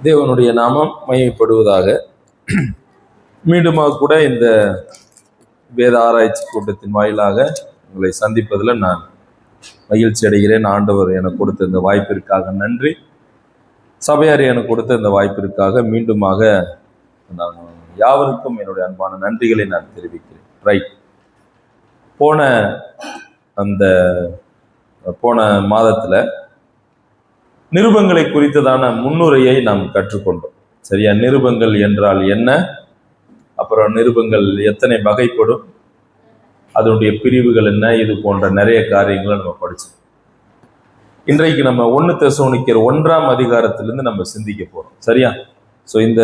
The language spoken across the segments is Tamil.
தேவனுடைய நாமம் மகிமைப்படுவதாக. மீண்டுமாக கூட இந்த வேத ஆராய்ச்சி கூட்டத்தின் வாயிலாக உங்களை சந்திப்பதில் நான் மகிழ்ச்சி அடைகிறேன். ஆண்டவர் எனக்கு கொடுத்த இந்த வாய்ப்பிற்காக நன்றி. சபையார் எனக்கு கொடுத்த இந்த வாய்ப்பிற்காக மீண்டுமாக நான் யாவருக்கும் என்னுடைய அன்பான நன்றிகளை நான் தெரிவிக்கிறேன். ரைட், போன மாதத்தில் நிருபங்களை குறித்ததான முன்னுரையை நாம் கற்றுக்கொண்டோம். சரியா? நிருபங்கள் என்றால் என்ன, அப்புறம் நிருபங்கள் எத்தனை வகைப்படும், அதனுடைய பிரிவுகள் என்ன, இது போன்ற நிறைய காரியங்களை நம்ம படிச்சோம். இன்றைக்கு நம்ம 1 தெசலோனிக்கர் 1ஆம் அதிகாரத்திலிருந்து நம்ம சிந்திக்க போறோம். சரியா? ஸோ இந்த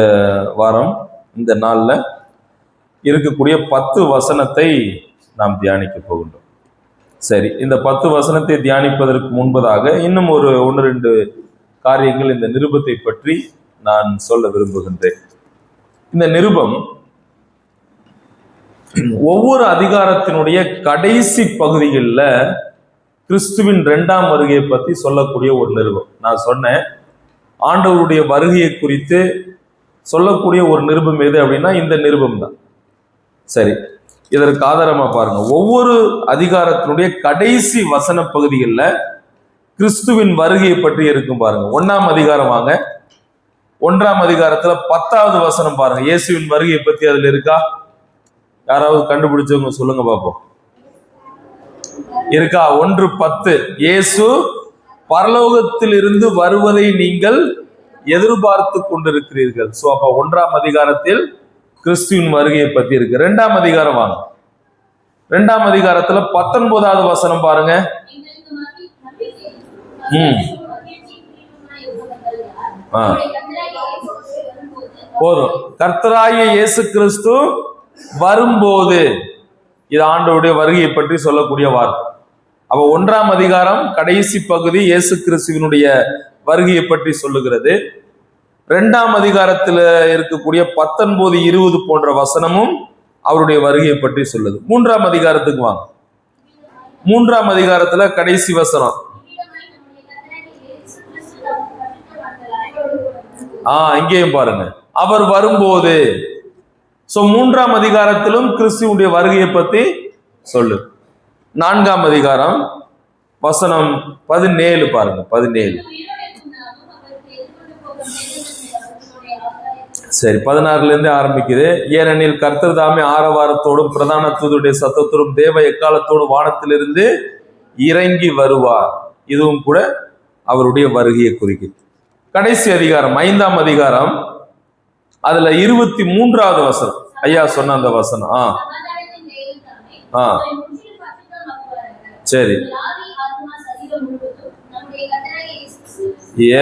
வாரம் இந்த நாளில் இருக்கக்கூடிய 10 வசனத்தை நாம் தியானிக்க போகின்றோம். சரி, இந்த 10 வசனத்தை தியானிப்பதற்கு முன்பதாக இன்னும் ஒரு 1-2 காரியங்கள் இந்த நிருபத்தை பற்றி நான் சொல்ல விரும்புகின்றேன். இந்த நிருபம் ஒவ்வொரு அதிகாரத்தினுடைய கடைசி பகுதிகளில் கிறிஸ்துவின் 2ஆம் வருகையை பற்றி சொல்லக்கூடிய ஒரு நிருபம். நான் சொன்னேன், ஆண்டவருடைய வருகையை குறித்து சொல்லக்கூடிய ஒரு நிருபம் எது அப்படின்னா இந்த நிருபம் தான். சரி, இதற்கு ஆதாரமா பாருங்க, ஒவ்வொரு அதிகாரத்தினுடைய கடைசி வசன பகுதிகளில் கிறிஸ்துவின் வருகையை பற்றி இருக்கும். பாருங்க, 1ஆம் அதிகாரம் வாங்க. 1ஆம் அதிகாரத்துல 10வது வசனம் பாருங்க. இயேசுவின் வருகையை பத்தி அதுல இருக்கா? யாராவது கண்டுபிடிச்சவங்க சொல்லுங்க பாப்போம். இருக்கா? 1:10, இயேசு பரலோகத்தில் இருந்து வருவதை நீங்கள் எதிர்பார்த்து கொண்டிருக்கிறீர்கள். சோ அப்ப 1ஆம் அதிகாரத்தில் கிறிஸ்துவின் வருகையை பத்தி இருக்கு. 2ஆம் அதிகாரம் வாங்க. 2ஆம் அதிகாரத்துல 19வது வசனம் பாருங்க. போதும். கர்த்தராகிய இயேசு கிறிஸ்து வரும்போது, இது ஆண்டவருடைய வருகையை பற்றி சொல்லக்கூடிய வார்த்தை. அப்ப 1ஆம் அதிகாரம் கடைசி பகுதி இயேசு கிறிஸ்துவினுடைய வருகையை பற்றி சொல்லுகிறது. 2ஆம் அதிகாரத்துல இருக்கக்கூடிய 19, 20 போன்ற வசனமும் அவருடைய வருகையை பற்றி சொல்லுது. 3ஆம் அதிகாரத்துக்கு வாங்க. 3ஆம் அதிகாரத்துல கடைசி வசனம். இங்கேயும் பாருங்க, அவர் வரும்போது. சோ 3ஆம் அதிகாரத்திலும் கிறிஸ்துவுடைய வருகையை பத்தி சொல்லு. 4ஆம் அதிகாரம் வசனம் 17 பாருங்க. 17 சரி, 16ல இருந்து ஆரம்பிக்குது. ஏனெனில் கர்த்தர் தாமே ஆரவாரத்தோடும் பிரதான தூதருடைய சத்தத்தோடும் தேவ எக்காலத்தோடும் வானத்திலிருந்து இறங்கி வருவார். இதுவும் கூட அவருடைய வருகையை குறிக்குது. கடைசி அதிகாரம் 5ஆம் அதிகாரம், அதுல 23வது வசனம். ஐயா சொன்ன அந்த வசனம். சரி,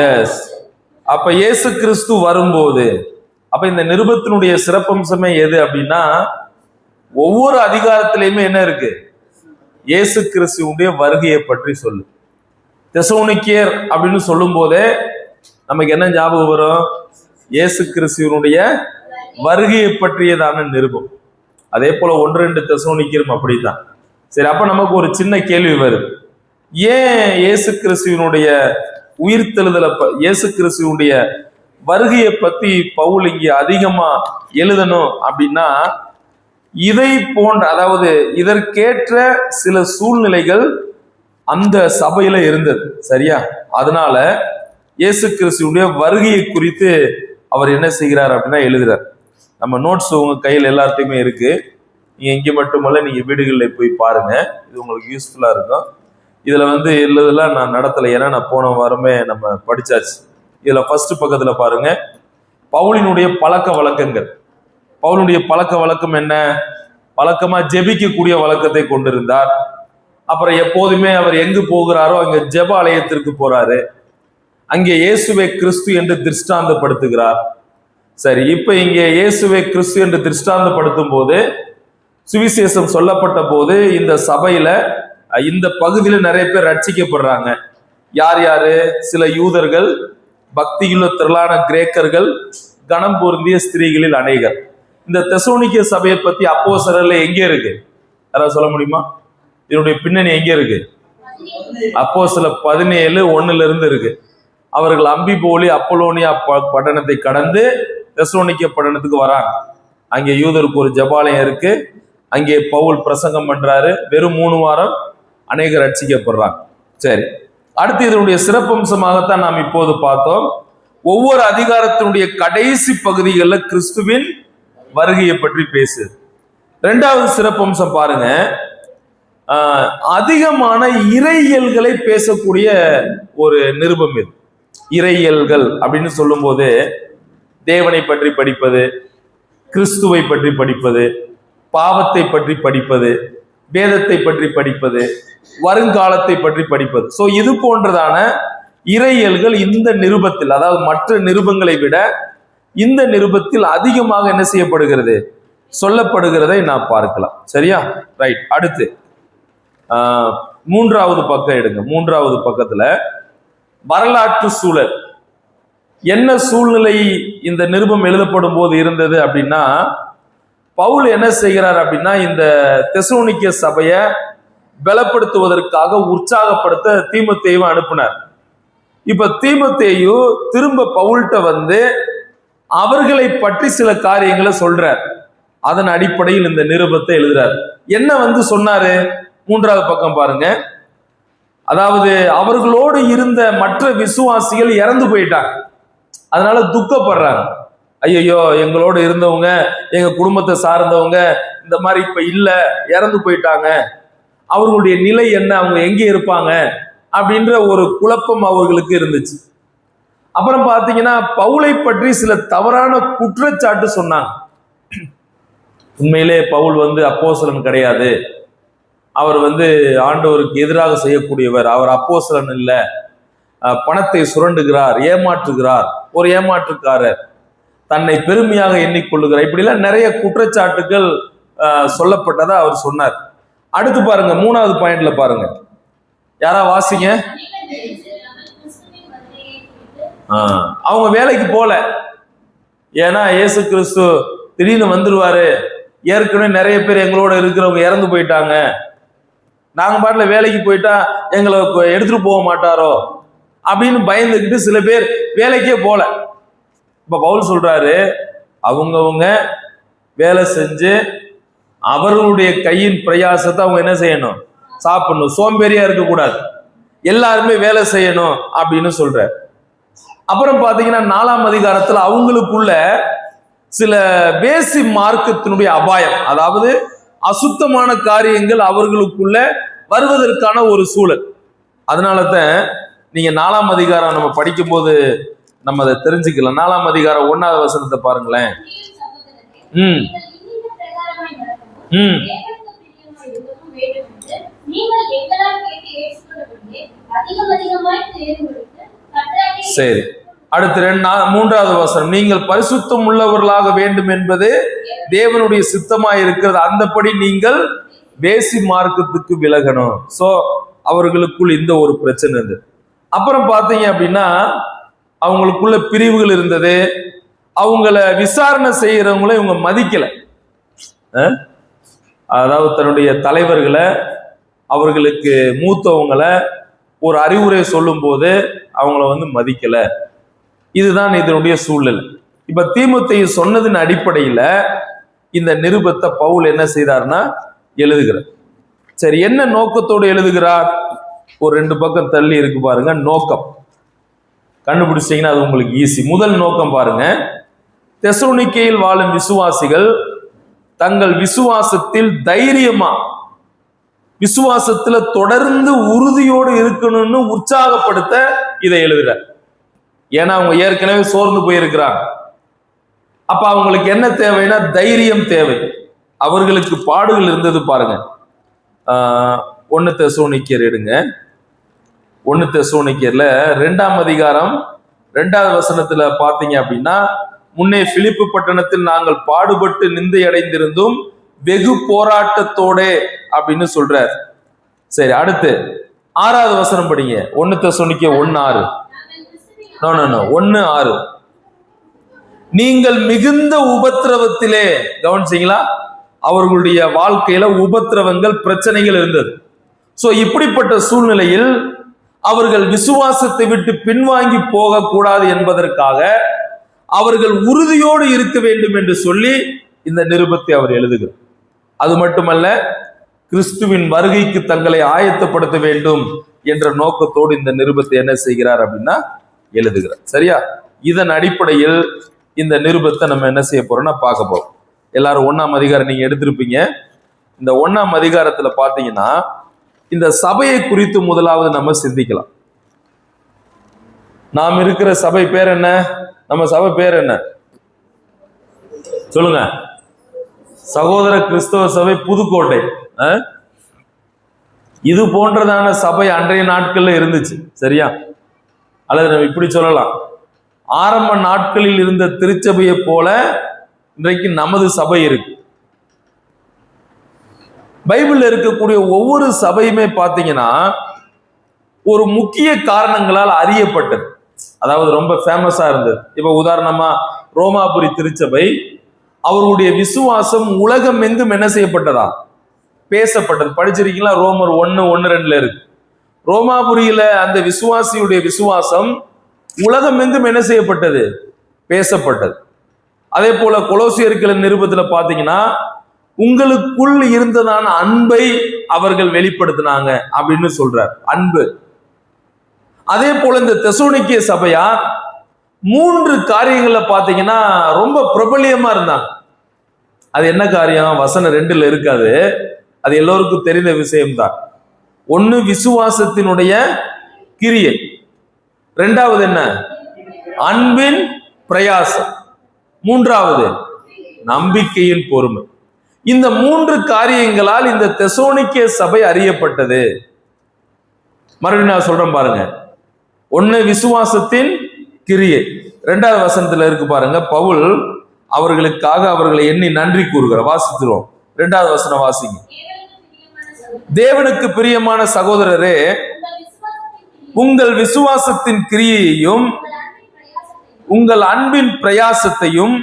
எஸ். அப்ப இயேசு கிறிஸ்து வரும்போது, அப்ப இந்த நிருபத்தினுடைய சிறப்பம்சமே எது அப்படின்னா, ஒவ்வொரு அதிகாரத்திலையுமே என்ன இருக்கு? இயேசு கிறிஸ்துவுடைய வருகையை பற்றி சொல்லு. தெசலோனிக்கேயர் அப்படின்னு சொல்லும் போதே நமக்கு என்ன ஞாபகம் வரும்? இயேசு கிறிஸ்துவனுடைய வருகையை பற்றியதான நிருபம். அதே போல 1-2 தெசலோனிக்கேயரும் அப்படித்தான். சரி, அப்ப நமக்கு ஒரு சின்ன கேள்வி வருது. ஏன் இயேசு கிறிஸ்துவனுடைய உயிர்த்தெழுதலை, இயேசு கிறிஸ்துவனுடைய வருகையை பத்தி பவுல் இங்கே அதிகமா எழுதணும் அப்படின்னா, இதை போன்ற, அதாவது இதற்கேற்ற சில சூழ்நிலைகள் அந்த சபையில இருந்தது. சரியா? அதனால இயேசு கிறிஸ்துவுடைய வருகையை குறித்து அவர் என்ன செய்கிறார் அப்படின்னா எழுதுறார். நம்ம நோட்ஸ் உங்க கையில் எல்லாத்தையுமே இருக்கு. நீங்க இங்கே மட்டுமல்ல, நீங்க வீடுகளில் போய் பாருங்க. இது உங்களுக்கு யூஸ்ஃபுல்லா இருக்கும். இதுல எழுதலாம் நான் நடத்தலை, ஏன்னா நான் போன வாரமே நம்ம படிச்சாச்சு. இதுல ஃபர்ஸ்ட் பக்கத்துல பாருங்க, பவுலினுடைய பழக்க வழக்கங்கள். பவுலுடைய பழக்க வழக்கம் என்ன? வழக்கமா ஜெபிக்கக்கூடிய வழக்கத்தை கொண்டிருந்தார். அப்புறம் எப்போதுமே அவர் எங்கு போகிறாரோ அங்க ஜெப ஆலயத்திற்கு போறாரு. அங்கே இயேசுவே கிறிஸ்து என்று திருஷ்டாந்தப்படுத்துகிறார். சரி, இப்ப இங்கே இயேசுவே கிறிஸ்து என்று திருஷ்டாந்தப்படுத்தும் போது, சுவிசேஷம் சொல்லப்பட்ட போது இந்த சபையில இந்த பகுதியில நிறைய பேர் ரட்சிக்கப்படுறாங்க. யார் யாரு? சில யூதர்கள், பக்தியுள்ள திரளான கிரேக்கர்கள், கணம் பொருந்திய ஸ்திரீகளில் அநேகர். இந்த தெசலோனிக்கே சபையை பத்தி அப்போஸ்தலர்ல எங்கே இருக்கு? யாராவது சொல்ல முடியுமா? இதனுடைய பின்னணி எங்க இருக்கு? அப்போஸ்தலர் 17:1 இருக்கு. அவர்கள் அம்பிபோலி அப்போலோனியா பட்டணத்தை கடந்து தெசலோனிக்கே பட்டணத்துக்கு வராங்க. அங்கே யூதருக்கு ஒரு ஜெபாலயம் இருக்கு. அங்கே பவுல் பிரசங்கம் பண்றாரு. வெறும் 3 வாரம் அநேகர் ரட்சிக்கப்படுறாங்க. சரி, அடுத்து இதனுடைய சிறப்பம்சமாகத்தான் நாம் இப்போது பார்த்தோம். ஒவ்வொரு அதிகாரத்தினுடைய கடைசி பகுதிகளில் கிறிஸ்துவின் வருகையை பற்றி பேசுது. 2வது சிறப்பம்சம் பாருங்க, அதிகமான இறையியல்களை பேசக்கூடிய ஒரு நிருபம் இது. இறையியல்கள் அப்படின்னு சொல்லும் போது தேவனை பற்றி படிப்பது, கிறிஸ்துவை பற்றி படிப்பது, பாவத்தை பற்றி படிப்பது, வேதத்தை பற்றி படிப்பது, வருங்காலத்தை பற்றி படிப்பது. ஸோ இது போன்றதான இறையியல்கள் இந்த நிருபத்தில், அதாவது மற்ற நிருபங்களை விட இந்த நிருபத்தில் அதிகமாக என்ன செய்யப்படுகிறது, சொல்லப்படுகிறதை நாம் பார்க்கலாம். சரியா? ரைட். அடுத்து 3வது பக்கம் எடுங்க. 3வது பக்கத்துல வரலாற்று சூழல், என்ன சூழ்நிலை இந்த நிருபம் எழுதப்படும் போது இருந்தது அப்படின்னா, பவுல் என்ன செய்கிறார் அப்படின்னா, இந்த தெசலோனிக்கே சபையை பலப்படுத்துவதற்காக உற்சாகப்படுத்த தீமோத்தேயுவை அனுப்பினார். இப்ப தீமோத்தேயு திரும்ப பவுல்கிட்ட வந்து அவர்களை பற்றி சில காரியங்களை சொல்றார். அதன் அடிப்படையில் இந்த நிருபத்தை எழுதுறார். என்ன வந்து சொன்னாரு? 3வது பக்கம் பாருங்க. அதாவது அவர்களோடு இருந்த மற்ற விசுவாசிகள் இறந்து போயிட்டாங்க, அதனால துக்கப்படுறாங்க. ஐயோ, எங்களோடு இருந்தவங்க, எங்க குடும்பத்தை சார்ந்தவங்க இந்த மாதிரி இப்ப இல்ல, இறந்து போயிட்டாங்க, அவர்களுடைய நிலை என்ன, அவங்க எங்கே இருப்பாங்க அப்படின்ற ஒரு குழப்பம் அவர்களுக்கு இருந்துச்சு. அப்புறம் பாத்தீங்கன்னா பவுலை பற்றி சில தவறான குற்றச்சாட்டு சொன்னாங்க. உண்மையிலே பவுல் வந்து அப்போஸ்தலன் கிடையாது, அவர் வந்து ஆண்டவருக்கு எதிராக செய்யக்கூடியவர், அவர் அப்போஸ்தலன் இல்லை, பணத்தை சுரண்டுகிறார், ஏமாற்றுகிறார், ஒரு ஏமாற்றுக்காரர், தன்னை பெருமையாக எண்ணிக்கொள்ளுகிறார், இப்படிலாம் நிறைய குற்றச்சாட்டுகள் சொல்லப்பட்டதா அவர் சொன்னார். அடுத்து பாருங்க, 3வது பாயிண்ட்ல பாருங்க, யாரா வாசிங்க. அவங்க வேலைக்கு போல, ஏன்னா இயேசு கிறிஸ்து திடீர்னு வந்துருவாரு, ஏற்கனவே நிறைய பேர் எங்களோட இருக்கிறவங்க இறந்து போயிட்டாங்க, நாங்க பாட்டுல வேலைக்கு போயிட்டா எங்களை எடுத்துட்டு போக மாட்டாரோ அப்படின்னு பயந்துக்கிட்டு சில பேர் வேலைக்கே போல. இப்ப பவுல் சொல்றாரு, அவங்கவுங்க வேலை செஞ்சு அவர்களுடைய கையின் பிரயாசத்தை அவங்க என்ன செய்யணும், சாப்பிடணும், சோம்பேறியா இருக்கக்கூடாது, எல்லாருமே வேலை செய்யணும் அப்படின்னு சொல்ற. அப்புறம் பாத்தீங்கன்னா 4ஆம் அதிகாரத்துல அவங்களுக்குள்ள சில வேசி மார்க்கத்தினுடைய அபாயம், அதாவது அசுத்தமான காரியங்கள் அவர்களுக்குள்ள வருவதற்கான ஒரு சூழல். அதனாலதான் நீங்க 4ஆம் அதிகாரம் நம்ம படிக்கும் போது நம்ம அதை தெரிஞ்சுக்கலாம். 4ஆம் அதிகாரம் 1வது வசனத்தை பாருங்களேன். சரி, அடுத்து 3வது வசனம், நீங்கள் பரிசுத்தம் உள்ளவர்களாக வேண்டும் என்பது தேவனுடைய சித்தமாய் இருக்கிறது, அந்தபடி நீங்கள் வேசி மார்க்கத்துக்கு விலகணும். சோ அவர்களுக்குள் இந்த ஒரு பிரச்சனை இருந்தது. அப்புறம் பாத்தீங்க அப்படின்னா அவங்களுக்குள்ள பிரிவுகள் இருந்தது. அவங்கள விசாரணை செய்யறவங்கள இவங்க மதிக்கல. அதாவது தன்னுடைய தலைவர்களை, அவர்களுக்கு மூத்தவங்களை ஒரு அறிவுரை சொல்லும் போது அவங்கள வந்து மதிக்கல. இதுதான் இதனுடைய சூழ்நிலை. இப்ப தீமோத்தேயு சொன்னதின் அடிப்படையில இந்த நிருபத்தை பவுல் என்ன செய்தார்னா எழுதுகிறார். சரி, என்ன நோக்கத்தோடு எழுதுகிறார்? ஒரு 2 பக்கம் தள்ளி இருக்கு பாருங்க, நோக்கம் கண்டுபிடிச்சீங்கன்னா அது உங்களுக்கு ஈஸி. முதல் நோக்கம் பாருங்க, தெசலோனிக்கேயில் வாழும் விசுவாசிகள் தங்கள் விசுவாசத்தில் தைரியமா, விசுவாசத்துல தொடர்ந்து உறுதியோடு இருக்கணும்னு உற்சாகப்படுத்த இதை எழுதுறார். ஏன்னா அவங்க ஏற்கனவே சோர்ந்து போயிருக்கிறாங்க. அப்ப அவங்களுக்கு என்ன தேவைன்னா தைரியம் தேவை. அவர்களுக்கு பாடுகள் இருந்தது பாருங்க. 1 தெசலோனிக்கேயர் எடுங்க. 1 தெசலோனிக்கேயர்ல 2ஆம் அதிகாரம் 2வது வசனத்துல பாத்தீங்க அப்படின்னா, முன்னே பிலிப்பு பட்டணத்தில் நாங்கள் பாடுபட்டு நிந்தை அடைந்திருந்தும் வெகு போராட்டத்தோட அப்படின்னு சொல்றார். சரி, அடுத்து 6வது வசனம் படிங்க. 1 தெசலோனிக்கேயர் 1:6. 1:6. நீங்கள் மிகுந்த உபத்திரவத்திலே, கவனிச்சீங்களா, அவர்களுடைய வாழ்க்கையில உபத்திரவங்கள், பிரச்சனைகள் இருந்தது. சோ இப்படிப்பட்ட சூழ்நிலையில் அவர்கள் விசுவாசத்தை விட்டு பின்வாங்கி போகக்கூடாது என்பதற்காக அவர்கள் உறுதியோடு இருக்க வேண்டும் என்று சொல்லி இந்த நிருபத்தை அவர் எழுதுகிறார். அது மட்டுமல்ல, கிறிஸ்துவின் வருகைக்கு தங்களை ஆயத்தப்படுத்த வேண்டும் என்ற நோக்கத்தோடு இந்த நிருபத்தை என்ன செய்கிறார் அப்படின்னா எழுதுகிறார். சரியா? இதன் அடிப்படையில் இந்த நிருபத்தை நம்ம என்ன செய்ய போறோம்னா பார்க்க போறோம். எல்லாரும் 1ஆம் அதிகாரம் நீங்க எடுத்திருப்பீங்க. இந்த 1ஆம் அதிகாரத்துல பாத்தீங்கன்னா இந்த சபையை குறித்து முதலாவது நம்ம சிந்திக்கலாம். நாம் இருக்கிற சபை பேர் என்ன? நம்ம சபை பேர் என்ன சொல்லுங்க? சகோதர கிறிஸ்தவ சபை புதுக்கோட்டை. இது போன்றதான சபை அன்றைய நாட்கள்ல இருந்துச்சு. சரியா? அல்லது நம்ம இப்படி சொல்லலாம், ஆரம்ப நாட்களில் இருந்த திருச்சபையை போல இன்றைக்கு நமது சபை இருக்கு. பைபிள்ல இருக்கக்கூடிய ஒவ்வொரு சபையுமே பாத்தீங்கன்னா ஒரு முக்கிய காரணங்களால் அறியப்பட்டது. அதாவது ரொம்ப ஃபேமஸா இருந்தது. இப்ப உதாரணமா ரோமாபுரி திருச்சபை, அவருடைய விசுவாசம் உலகம் எங்கும் என்ன செய்யப்பட்டதா? பேசப்பட்டது. படிச்சிருக்கீங்களா? ரோமர் 1:1-2 இருக்கு. ரோமாபுரியில அந்த விசுவாசியுடைய விசுவாசம் உலகம் எங்கும் என்ன செய்யப்பட்டது? பேசப்பட்டது. அதே போல கொலோசியர்கள் நிருபத்துல பாத்தீங்கன்னா உங்களுக்குள் இருந்ததான அன்பை அவர்கள் வெளிப்படுத்தினாங்க அப்படின்னு சொல்றார். அன்பு. அதே போல இந்த தெசலோனிக்கே சபையார் 3 காரியங்கள்ல பாத்தீங்கன்னா ரொம்ப பிரபலியமா இருந்தாங்க. அது என்ன காரியம்? வசனம் 2ல இருக்காது, அது எல்லோருக்கும் தெரிந்த விஷயம்தான். 1 விசுவாசத்தினுடைய கிரியை, 2வது என்ன? அன்பின் பிரயாசம், 3வது நம்பிக்கையின் பொறுமை. இந்த 3 காரியங்களால் இந்த தெசலோனிக்கே சபை அறியப்பட்டது. மறுபடியும் நான் சொல்றேன் பாருங்க. 1 விசுவாசத்தின் கிரியை, 2வது வசனத்துல இருக்கு பாருங்க. பவுல் அவர்களுக்காக அவர்களை எண்ணி நன்றி கூறுகிறார். வாசித்துறோம். 2வது வசனம் வாசிங்க. தேவனுக்கு பிரியமான சகோதரரே, உங்கள் விசுவாசத்தின் கிரியையையும் உங்கள் அன்பின் பிரயாசத்தையும்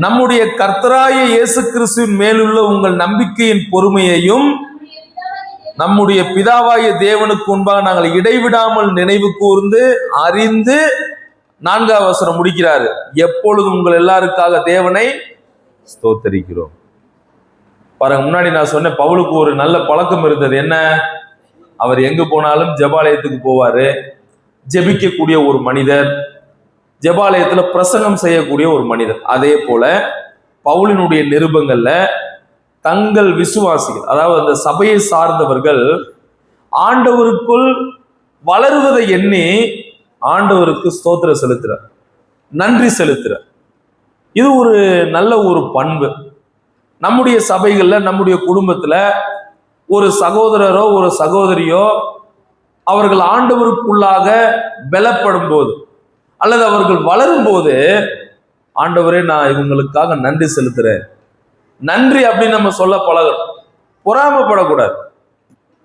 நம்முடைய கர்த்தராகிய இயேசு கிறிஸ்துவின் மேலுள்ள உங்கள் நம்பிக்கையின் பொறுமையையும் நம்முடைய பிதாவாகிய தேவனுக்கு முன்பாக நாங்கள் இடைவிடாமல் நினைவு கூர்ந்து அறிந்து, 4வது வசனம் முடிக்கிறாரு, எப்பொழுதும் உங்கள் எல்லாருக்காக தேவனை ஸ்தோத்தரிக்கிறோம். பாருங்க, முன்னாடி நான் சொன்னேன் பவுலுக்கு ஒரு நல்ல பழக்கம் இருந்தது. என்ன? அவர் எங்க போனாலும் ஜெபாலயத்துக்கு போவாரு. ஜெபிக்கக்கூடிய ஒரு மனிதர், ஜெபாலயத்துல பிரசங்கம் செய்யக்கூடிய ஒரு மனிதர். அதே போல பவுலினுடைய நிருபங்கள்ல தங்கள் விசுவாசிகள், அதாவது அந்த சபையை சார்ந்தவர்கள் ஆண்டவருக்குள் வளருவதை எண்ணி ஆண்டவருக்கு ஸ்தோத்திரம் செலுத்துறார், நன்றி செலுத்துறார். இது ஒரு நல்ல ஒரு பண்பு. நம்முடைய சபைகள்ல, நம்முடைய குடும்பத்துல ஒரு சகோதரரோ ஒரு சகோதரியோ அவர்கள் ஆண்டவருக்குள்ளாக பலப்படும் போது அல்லது அவர்கள் வளரும் போது, ஆண்டவரே நான் இவங்களுக்காக நன்றி செலுத்துறேன், நன்றி அப்படின்னு நம்ம சொல்ல பழகணும். பொறாமப்படக்கூடாது.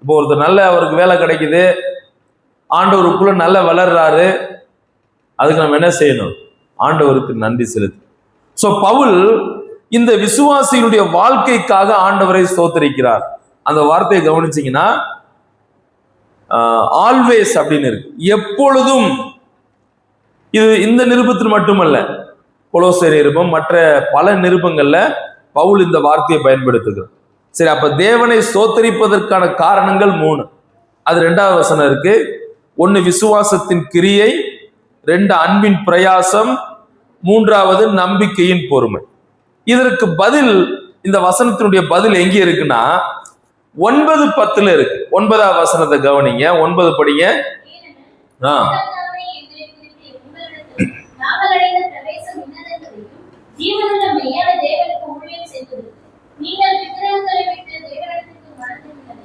இப்போ ஒருத்தர் நல்ல அவருக்கு வேலை கிடைக்குது, ஆண்டவருக்குள்ள நல்ல வளர்றாரு, அதுக்கு நம்ம என்ன செய்யணும்? ஆண்டவருக்கு நன்றி செலுத்து. சோ பவுல் இந்த விசுவாசியினுடைய வாழ்க்கைக்காக ஆண்டவரை ஸ்தோத்திரிக்கிறார். அந்த வார்த்தையை கவனிச்சீங்கன்னா ஆல்வேஸ் அப்படின்னு இருக்கு, எப்பொழுதும். இது இந்த நிருபத்தில் மட்டுமல்ல, கொலோசியர் நிருபம், மற்ற பல நிருபங்கள்ல பவுல் இந்த வார்த்தையை பயன்படுத்துகிறார். சரி, அப்ப தேவனை ஸ்தோத்தரிப்பதற்கான காரணங்கள் 3. அது 2வது வசனம் இருக்கு. 1 விசுவாசத்தின் கிரியை, 2 அன்பின் பிரயாசம், 3வது நம்பிக்கையின் பொறுமை. இதற்கு பதில், இந்த வசனத்தினுடைய பதில் எங்க இருக்குன்னா 9:10 இருக்கு. 9வது வசனத்தை கவனிங்க. 9 படிங்க.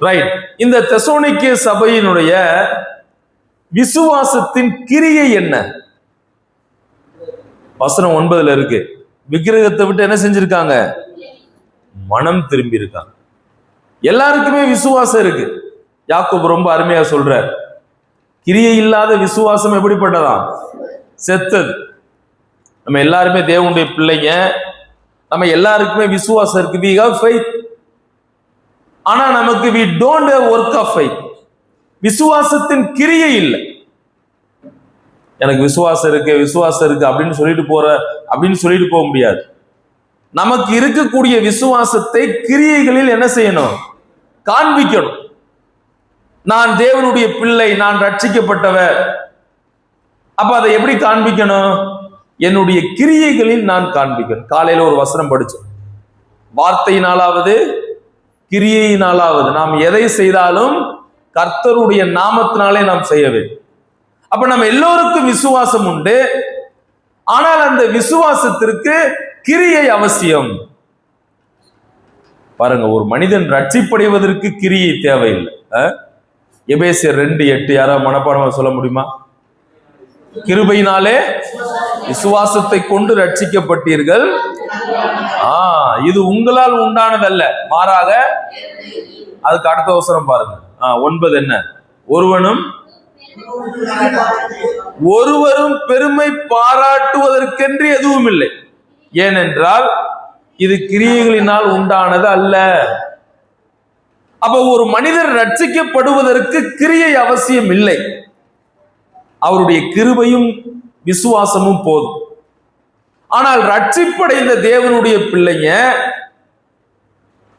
ரைட். இந்த தெசலோனிக்கே சபையினுடைய விசுவாசத்தின் கிரியை என்ன? வசனம் 9ல இருக்கு. விக்கிரகத்தை விட்டு என்ன செஞ்சிருக்காங்க? மனம் திரும்பி இருக்காங்க. எல்லாருக்குமே விசுவாசம் இருக்கு. யாக்கோபு ரொம்ப அருமையா சொல்றார், கிரியை இல்லாத விசுவாசம் எப்படிப்பட்டதா? செத்தது. நம்ம எல்லாருமே தேவனுடைய பிள்ளைங்க, நம்ம எல்லாருக்குமே விசுவாசம் இருக்கு. we have faith. ஆனா நமக்கு we don't have work of faith. விசுவாசத்தின் கிரியை இல்லை. எனக்கு விசுவாசம் இருக்கு அப்படின்னு சொல்லிட்டு போக முடியாது. நமக்கு இருக்கக்கூடிய விசுவாசத்தை கிரியைகளில் என்ன செய்யணும்? காண்பிக்கணும். நான் தேவனுடைய பிள்ளை, நான் ரட்சிக்கப்பட்டவர். அப்ப அதை எப்படி காண்பிக்கணும்? என்னுடைய கிரியைகளில் நான் காண்பிக்கணும். காலையில ஒரு வசனம் படிச்சோம், வார்த்தையினாலாவது கிரியையினாலாவது நாம் எதை செய்தாலும் கர்த்தருடைய நாமத்தினாலே நாம் செய்ய வேண்டும். அப்ப நம்ம எல்லோருக்கும் விசுவாசம் உண்டு. ஆனால் அந்த விசுவாசத்திற்கு கிரியை அவசியம். பாருங்க, ஒரு மனிதன் ரட்சிப்படைவதற்கு கிரியை தேவையில்லை. எபேசியர் 2:8 யாராவது மனப்பாடமா சொல்ல முடியுமா? கிருபையினாலே விசுவாசத்தை கொண்டு ரட்சிக்கப்பட்டீர்கள், இது உங்களால் உண்டானதல்ல, மாறாக. அதுக்கு அடுத்த அவசரம் பாருங்க, 9 என்ன? ஒருவரும் பெருமை பாராட்டுவதற்கென்று எதுவும் இல்லை, ஏனென்றால் இது கிரியைகளினால் உண்டானது அல்ல. அப்ப ஒரு மனிதர் ரட்சிக்கப்படுவதற்கு கிரியை அவசியம் இல்லை. அவருடைய கிருபையும் விசுவாசமும் போதும். ஆனால் ரட்சிப்படைந்த தேவனுடைய பிள்ளைங்க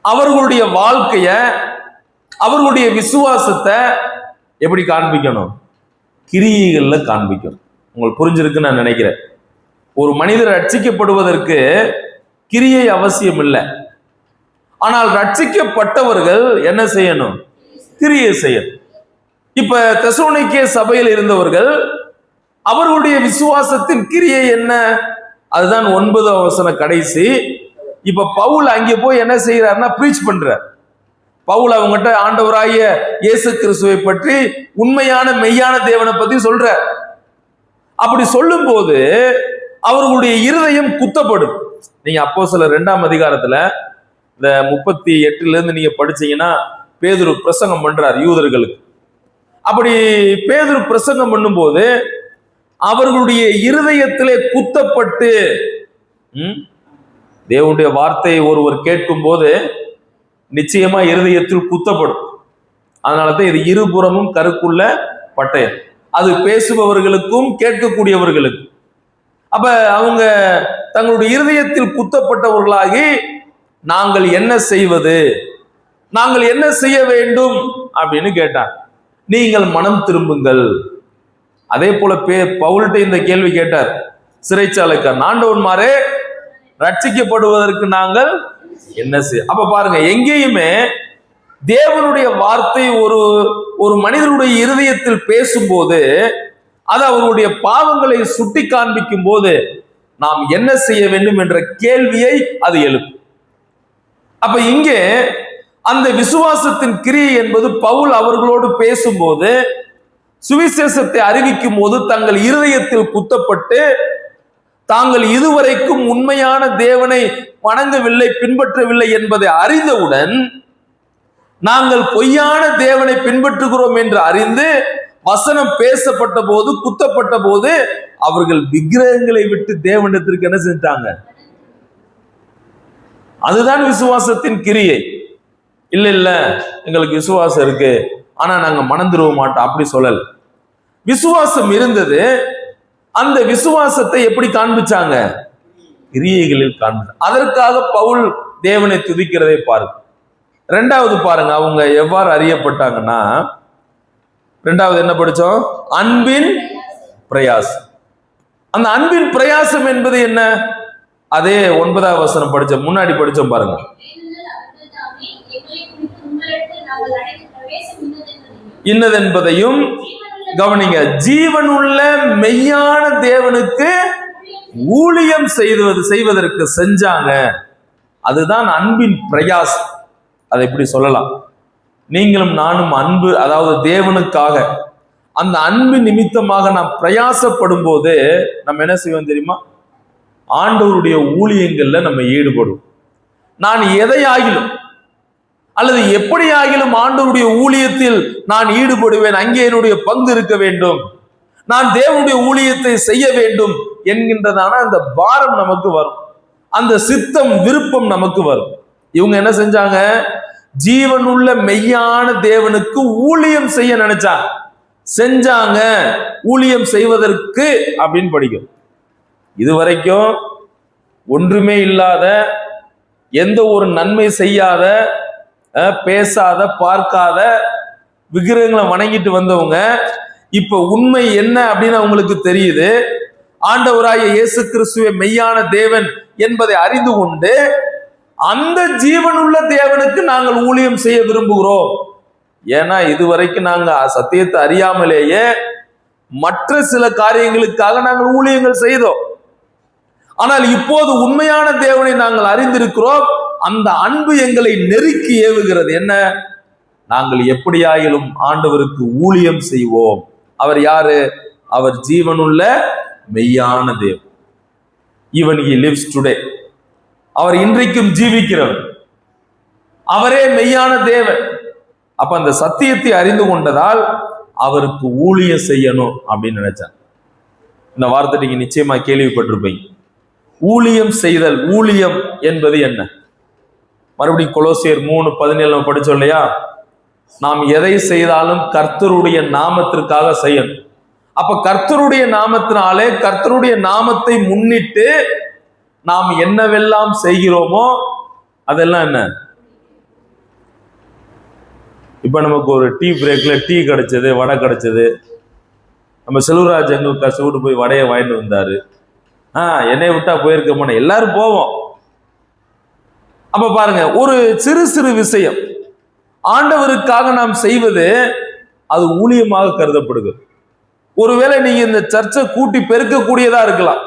அவர்களுடைய வாழ்க்கைய, அவர்களுடைய விசுவாசத்தை எப்படி காண்பிக்கணும்? கிரியைகள்ல காண்பிக்கணும். உங்களுக்கு புரிஞ்சிருக்குன்னு நான் நினைக்கிறேன். ஒரு மனிதர் ரட்சிக்கப்படுவதற்கு கிரியை அவசியம் இல்லை. ஆனால் ரட்சிக்கப்பட்டவர்கள் என்ன செய்யணும்? கிரியை செய்யணும். இப்ப தெசலோனிக்கே சபையில் இருந்தவர்கள், அவர்களுடைய விசுவாசத்தின் கிரியை என்ன? அதுதான் 9 வசன கடைசி. இப்ப பவுல் அங்கே போய் என்ன செய்யறாருன்னா பிரீச் பண்றார். பவுல் அவங்ககிட்ட ஆண்டவராகிய இயேசு கிறிஸ்துவை பற்றி, உண்மையான மெய்யான தேவனை பத்தி சொல்ற. அப்படி சொல்லும் போது அவர்களுடைய இருதயம் குத்தப்படும். நீங்க அப்போஸ்தலர் 2ஆம் அதிகாரத்துல இந்த 38 நீங்க படிச்சீங்கன்னா, பேதுரு பிரசங்கம் பண்றார் யூதர்களுக்கு. அப்படி பேதுரு பிரசங்கம் பண்ணும்போது அவர்களுடைய இருதயத்திலே குத்தப்பட்டு, தேவனுடைய வார்த்தையை ஒருவர் கேட்கும் போது நிச்சயமா இருதயத்தில் குத்தப்படும். அதனாலதான் இது இருபுறமும் கருக்குள்ள பட்டயம். அது பேசுபவர்களுக்கும் கேட்கக்கூடியவர்களுக்கும். அப்ப அவங்க தங்களுடைய இருதயத்தில் குத்தப்பட்டவர்களாகி, நாங்கள் என்ன செய்வது, நாங்கள் என்ன செய்ய வேண்டும் அப்படின்னு கேட்டார். நீங்கள் மனம் திரும்புங்கள். அதே போல பவுல்கிட்ட இந்த கேள்வி கேட்டார் சிறைச்சாலைக்காரன், ஆண்டவன்மாரே ரட்சிக்கப்படுவதற்கு நாங்கள் என்ன செய்ய? அப்ப பாருங்க, எங்கேயுமே தேவனுடைய வார்த்தை ஒரு மனிதனுடைய இருதயத்தில் பேசும்போது, அது அவருடைய பாவங்களை சுட்டி காண்பிக்கும் போது நாம் என்ன செய்ய வேண்டும் என்ற கேள்வியை அது எழுப்பும். அப்ப இங்கே அந்த விசுவாசத்தின் கிரியை என்பது, பவுல் அவர்களோடு பேசும்போது, சுவிசேஷத்தை அறிவிக்கும் போது தங்கள் இருதயத்தில் குத்தப்பட்டு, தாங்கள் இதுவரைக்கும் உண்மையான தேவனை வணங்கவில்லை, பின்பற்றவில்லை என்பதை அறிந்தவுடன், நாங்கள் பொய்யான தேவனை பின்பற்றுகிறோம் என்று அறிந்து வசனம் பேசப்பட்ட போது, குத்தப்பட்ட போது, அவர்கள் விக்கிரகங்களை விட்டு தேவனிடத்திற்கு என்ன செஞ்சாங்க? அதுதான் விசுவாசத்தின் கிரியை. இல்ல எங்களுக்கு விசுவாசம் இருக்கு, ஆனா நாங்க மனம் திரும்ப மாட்டோம் அப்படி சொல்லல. விசுவாசம் இருந்தது. அந்த விசுவாசத்தை எப்படி காண்பிச்சாங்க? கிரியைகளில் காண்பிச்சாங்க. அதற்காக பவுல் தேவனை துதிக்கிறதை பாருங்க. 2வது பாருங்க, அவங்க எவ்வாறு அறியப்பட்டாங்கன்னா, 2வது என்ன படிச்சோம்? அன்பின் பிரயாசம். அந்த அன்பின் பிரயாசம் என்பது என்ன? அதே 9வது வசனம் படிச்சோம், முன்னாடி படிச்சோம் பாருங்க. இன்னதென்பதையும் கவனிங்க, ஜீவனுள்ள மெய்யான தேவனுக்கு ஊழியம் செய்வதற்கு செஞ்சாங்க. அதுதான் அன்பின் பிரயாசம். அதை இப்படி சொல்லலாம். நீங்களும் நானும் அன்பு, அதாவது தேவனுக்காக அந்த அன்பு நிமித்தமாக நாம் பிரயாசப்படும் போது நம்ம என்ன செய்வோம் தெரியுமா? ஆண்டவருடைய ஊழியங்கள்ல நம்ம ஈடுபடும். நான் எதை ஆகிலும் அல்லது எப்படி ஆகிலும் ஆண்டவருடைய ஊழியத்தில் நான் ஈடுபடுவேன், அங்கே என்னுடைய பங்கு இருக்க வேண்டும், நான் தேவனுடைய ஊழியத்தை செய்ய வேண்டும் என்கின்றதான அந்த பாரம் நமக்கு வரும், அந்த சித்தம் விருப்பம் நமக்கு வரும். இவங்க என்ன செஞ்சாங்க? ஜீவனுள்ள மெய்யான தேவனுக்கு ஊழியம் செய்ய நினைச்சாங்க, செஞ்சாங்க. ஊழியம் செய்வதற்கு அப்படின்னு படிக்கும். இதுவரைக்கும் ஒன்றுமே இல்லாத, எந்த ஒரு நன்மை செய்யாத, பேசாத, பார்க்காத விக்கிரகங்களை வணங்கிட்டு வந்தவங்க இப்ப உண்மை என்ன அப்படின்னு அவங்களுக்கு தெரியுது. ஆண்டவராகிய இயேசு கிறிஸ்துவே மெய்யான தேவன் என்பதை அறிந்து கொண்டு அந்த ஜீவனுள்ள தேவனுக்கு நாங்கள் ஊழியம் செய்ய விரும்புகிறோம். ஏன்னா இதுவரைக்கும் நாங்க சத்தியத்தை அறியாமலேயே மற்ற சில காரியங்களுக்காக நாங்கள் ஊழியங்கள் செய்தோம். ஆனால் இப்போது உண்மையான தேவனை நாங்கள் அறிந்திருக்கிறோம். அந்த அன்பு எங்களை நெருக்கி ஏவுகிறது. என்ன? நாங்கள் எப்படியாயிலும் ஆண்டவருக்கு ஊழியம் செய்வோம். அவர் யாரு? அவர் ஜீவனுள்ள மெய்யான தேவன். Even he lives today. அவர் இன்றைக்கும் ஜீவிக்கிறவர். அவரே மெய்யான தேவன். அப்ப அந்த சத்தியத்தை அறிந்து கொண்டதால் அவருக்கு ஊழியம் செய்யணும் அப்படின்னு நினைச்சாங்க. இந்த வார்த்தை நீங்க நிச்சயமா கேள்விப்பட்டிருப்பீங்க. ஊழியம் செய்தல். ஊழியம் என்பது என்ன? மறுபடியும் கொலோசியர் 3:17 நம்ம படிச்சோம் இல்லையா? நாம் எதை செய்தாலும் கர்த்தருடைய நாமத்திற்காக செய்யணும். அப்ப கர்த்தருடைய நாமத்தினாலே, கர்த்தருடைய நாமத்தை முன்னிட்டு நாம் என்னவெல்லாம் செய்கிறோமோ அதெல்லாம் என்ன? இப்ப நமக்கு ஒரு டீ பிரேக்ல டீ கிடைச்சது, வடை கிடைச்சது. நம்ம செல்வராஜ் எங்களுக்கு கஷ்டப்பட்டு போய் வடையை வாங்கிட்டு வந்தாரு. என்னை விட்டா போயிருக்க மாட்டேன், எல்லாரும் போவோம். அப்ப பாருங்க, ஒரு சிறு சிறு விஷயம் ஆண்டவருக்காக நாம் செய்வது அது ஊழியமாக கருதப்படுகிறது. ஒருவேளை நீங்க இந்த சர்ச்சை கூட்டி பெருக்கக்கூடியதா இருக்கலாம்,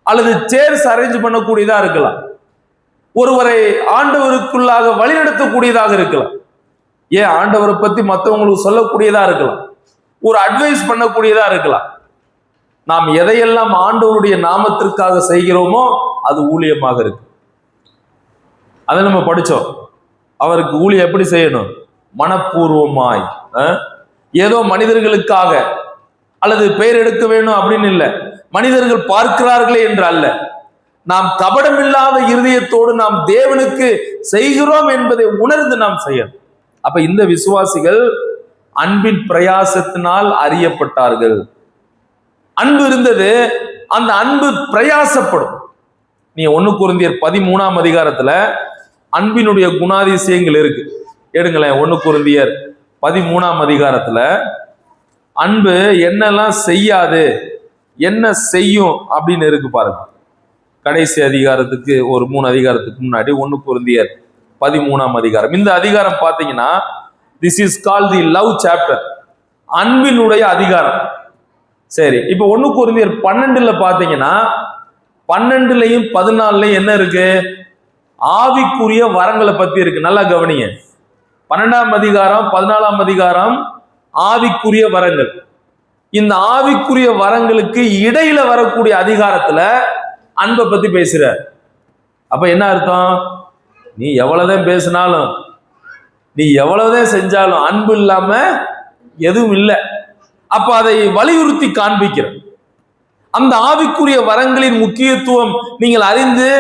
அல்லது சேர்ஸ் அரேஞ்ச் பண்ணக்கூடியதா இருக்கலாம், ஒருவரை ஆண்டவருக்குள்ளாக வழிநடத்தக்கூடியதாக இருக்கலாம், ஏன் ஆண்டவரை பத்தி மற்றவங்களுக்கு சொல்லக்கூடியதா இருக்கலாம், ஒரு அட்வைஸ் பண்ணக்கூடியதா இருக்கலாம். நாம் எதையெல்லாம் ஆண்டவருடைய நாமத்திற்காக செய்கிறோமோ அது ஊழியமாக இருக்கு. அதை நம்ம படிச்சோம். அவருக்கு ஊழியம் எப்படி செய்யணும்? மனப்பூர்வமாய். ஏதோ மனிதர்களுக்காக அல்லது பெயர் எடுக்க வேணும் அப்படின்னு இல்லை, மனிதர்கள் பார்க்கிறார்களே என்று அல்ல, நாம் கபடமில்லாத இருதயத்தோடு நாம் தேவனுக்கு செய்கிறோம் என்பதை உணர்ந்து நாம் செய்யணும். அப்ப இந்த விசுவாசிகள் அன்பின் பிரயாசத்தினால் அறியப்பட்டார்கள். அன்பு இருந்தது, அந்த அன்பு பிரயாசப்படும். நீ 1 கொரிந்தியர் 13ஆம் அதிகாரத்துல அன்பினுடைய குணாதிசயங்கள் இருக்கு. எடுங்களேன், 1 கொரிந்தியர் 13ஆம் அதிகாரத்துல அன்பு என்னெல்லாம் செய்யாது, என்ன செய்யும் அப்படின்னு இருக்கு பாருங்க. கடைசி அதிகாரத்துக்கு ஒரு 3 அதிகாரத்துக்கு முன்னாடி 1 கொரிந்தியர் 13ஆம் அதிகாரம். இந்த அதிகாரம் பார்த்தீங்கன்னா this is called the love chapter, அன்பினுடைய அதிகாரம். சரி, இப்ப 1 கொரிந்தியர் 12ல பாத்தீங்கன்னா 12லயும் 14லயும் என்ன இருக்கு? ஆவிக்குரிய வரங்களை பத்தி இருக்கு. நல்லா கவனிங்க. 12ஆம் அதிகாரம் 14ஆம் அதிகாரம் ஆவிக்குரிய வரங்கள். இந்த ஆவிக்குரிய வரங்களுக்கு இடையில வரக்கூடிய அதிகாரத்துல அன்பை பத்தி பேசுற. அப்ப என்ன அர்த்தம்? நீ எவ்வளவுதான் பேசினாலும், நீ எவ்வளவுதான் செஞ்சாலும் அன்பு இல்லாம எதுவும் இல்லை. அப்ப அதை வலியுறுத்தி காண்பிக்கிற அந்த ஆவிக்குரிய வரங்களின் முக்கியத்துவம் நீங்கள் அறிந்து,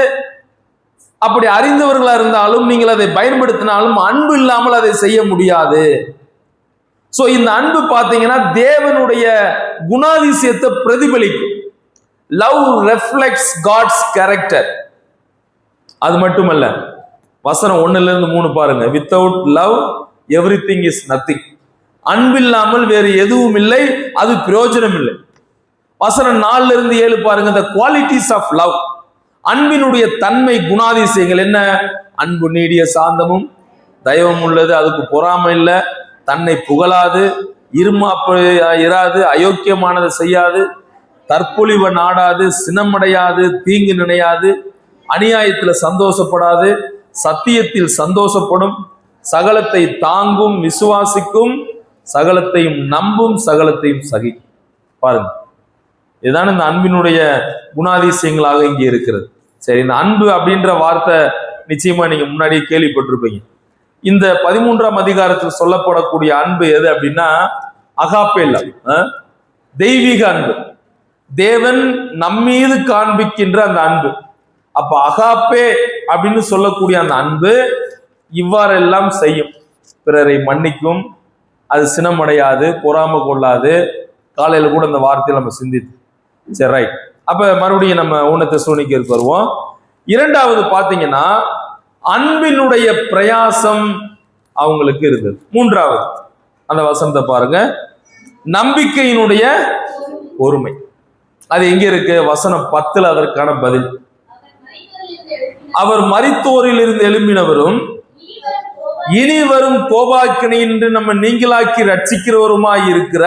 அப்படி அறிந்தவர்களா இருந்தாலும் நீங்கள் அதை பயன்படுத்தினாலும் அன்பு இல்லாமல் அதை செய்ய முடியாது. சோ இந்த அன்பு பாத்தீங்கன்னா தேவனுடைய குணாதிசயத்தை பிரதிபலிக்கும். Love reflects God's character. அது மட்டுமல்ல, வசனம் 1-3 பாருங்க. Without love everything is nothing. அன்பில்லாமல் வேறு எதுவும் இல்லை, அது பிரயோஜனம் இல்லை. வசனம் 4-7 பாருங்க. the qualities of love. அன்பினுடைய தன்மை, குணாதிசயங்கள் என்ன? அன்பு நீடிய சாந்தமும் தயவும் உள்ளது, அதுக்கு பொறாமை இல்லை, தன்னை புகழாது, இருமாப்பு இராது, அயோக்கியமானதை செய்யாது, தற்பொழிவை நாடாது, சினமடையாது, தீங்கு நினையாது, அநியாயத்துல சந்தோஷப்படாது, சத்தியத்தில் சந்தோஷப்படும், சகலத்தை தாங்கும், விசுவாசிக்கும், சகலத்தையும் நம்பும், சகலத்தையும் சகிக்கும். பாருங்க, இதுதான் இந்த அன்பினுடைய குணாதிசயங்களாக இங்கே இருக்கிறது. சரி, இந்த அன்பு அப்படின்ற வார்த்தை நிச்சயமா நீங்க முன்னாடியே கேள்விப்பட்டிருப்பீங்க. இந்த 13ஆம் அதிகாரத்தில் சொல்லப்படக்கூடிய அன்பு எது அப்படின்னா அகாப்பே லவ், தெய்வீக அன்பு, தேவன் நம்மீது காண்பிக்கின்ற அந்த அன்பு. அப்ப அகாப்பே அப்படின்னு சொல்லக்கூடிய அந்த அன்பு இவ்வாறெல்லாம் செய்யும், பிறரை மன்னிக்கும், அது சினமடையாது, பொறாம கொள்ளாது. காலையில கூட இந்த வார்த்தையை நம்ம சிந்தித்து. சரி, ரைட். அப்ப மறுபடியும் நம்ம 1 தெசலோனிக்கேயருக்கு வருவோம். இரண்டாவது பாத்தீங்கன்னா அன்பினுடைய பிரயாசம் அவங்களுக்கு இருந்தது. மூன்றாவது அந்த வசனத்தை பாருங்க, நம்பிக்கையினுடைய பொறுமை. அது எங்க இருக்கு? வசனம் 10 அதற்கான பதில். அவர் மரித்தோரில் இருந்து எழும்பினவரும் இனி வரும் கோபாக்கினை என்று நம்ம நீங்களாக்கி ரட்சிக்கிறவருமாய் இருக்கிற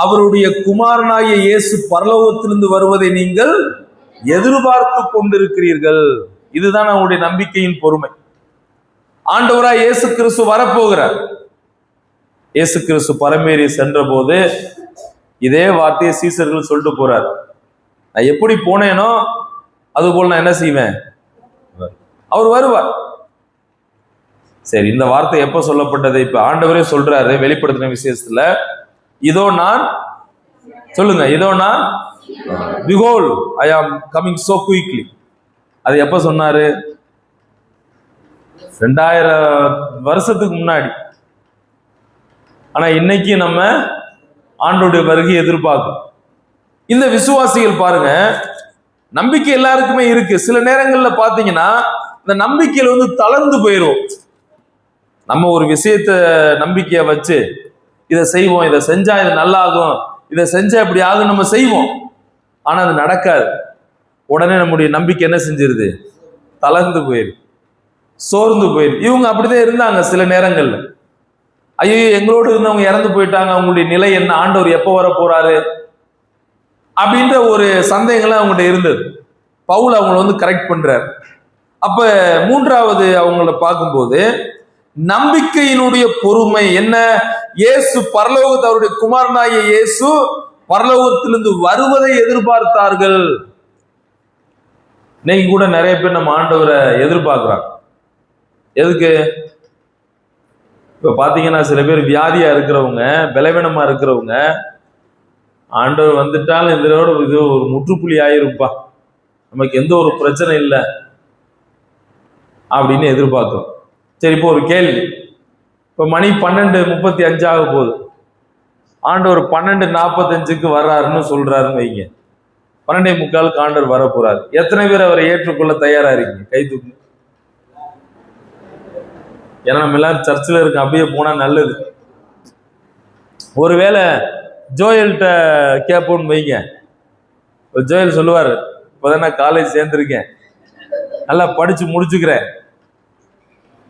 அவருடைய குமாரனாகிய இயேசு பரலோகத்திலிருந்து வருவதை நீங்கள் எதிர்பார்த்து கொண்டிருக்கிறீர்கள். இதுதான் அவருடைய நம்பிக்கையின் பொறுமை. ஆண்டவராய் இயேசு கிறிஸ்து வரப்போகிறார். இயேசு கிறிஸ்து பரமேறி சென்ற போது இதே வார்த்தையை சீசர்கள் சொல்லிட்டு போறார். நான் எப்படி போனேனோ அதுபோல் நான் என்ன செய்வேன், அவர் வருவார். சரி, இந்த வார்த்தை எப்ப சொல்லப்பட்டது? இப்ப ஆண்டவரே சொல்றாரு வெளிப்படுத்தின விசேஷத்துல, இதோ நான், சொல்லுங்க, இதோ நான், behold I am coming so quickly. அது எப்ப சொன்னாரு? 2000 வருஷத்துக்கு முன்னாடி. ஆனா இன்னைக்கு நம்ம ஆண்டோடைய வருகை எதிர்பார்க்கும். இந்த விசுவாசிகள் பாருங்க, நம்பிக்கை எல்லாருக்குமே இருக்கு. சில நேரங்கள்ல பாத்தீங்கன்னா இந்த நம்பிக்கையில தளர்ந்து போயிடும். நம்ம ஒரு விஷயத்த நம்பிக்கைய வச்சு இதை செய்வோம், இதை செஞ்சா இது நல்லா ஆகும், இதை செஞ்சா இப்படி ஆகும் நம்ம செய்வோம். ஆனா அது நடக்காது. உடனே நம்முடைய நம்பிக்கை என்ன செஞ்சிருது? தளர்ந்து போயிரு, சோர்ந்து போயிரு. இவங்க அப்படிதான் இருந்தாங்க சில நேரங்கள்ல. ஐயோ, எங்களோடு இருந்தவங்க இறந்து போயிட்டாங்க, அவங்களுடைய நிலை என்ன, ஆண்டவர் எப்போ வர போறாரு அப்படின்ற ஒரு சந்தேகங்கள்லாம் அவங்கள்ட்ட இருந்தது. பவுல் அவங்கள கரெக்ட் பண்றார். அப்ப மூன்றாவது அவங்கள பார்க்கும்போது நம்பிக்கையினுடைய பொறுமை என்ன? இயேசு பரலோகத்தை, அவருடைய குமாரனாகிய இயேசு பரலோகத்திலிருந்து வருவதை எதிர்பார்த்தார்கள். இன்னைக்கு கூட நிறைய பேர் நம்ம ஆண்டவரை எதிர்பார்க்கிறாங்க. எதுக்கு? இப்ப பாத்தீங்கன்னா சில பேர் வியாதியா இருக்கிறவங்க, பலவீனமா இருக்கிறவங்க, ஆண்டவர் வந்துட்டாலும் இதோட இது ஒரு முற்றுப்புள்ளி ஆயிருப்பா, நமக்கு எந்த ஒரு பிரச்சனை இல்லை அப்படின்னு எதிர்பார்க்கிறோம். சரி, இப்போ ஒரு கேள்வி. இப்போ மணி 12:35 ஆக போகுது. ஆண்டவர் 12:45 வர்றாருன்னு சொல்றாருன்னு வைங்க. 12:45 ஆண்டவர் வர போறாரு. எத்தனை பேர் அவரை ஏற்றுக்கொள்ள தயாரா இருக்கீங்க? கை தூக்கு. ஏன்னா நம்ம எல்லாரும் சர்ச்சில் இருக்க, அப்படியே போனா நல்லது. ஒருவேளை ஜோயல்கிட்ட கேட்போன்னு வைங்க. ஜோயல் சொல்லுவார், இப்போதான் நான் காலேஜ் சேர்ந்துருக்கேன், நல்லா படிச்சு முடிச்சுக்கிறேன்.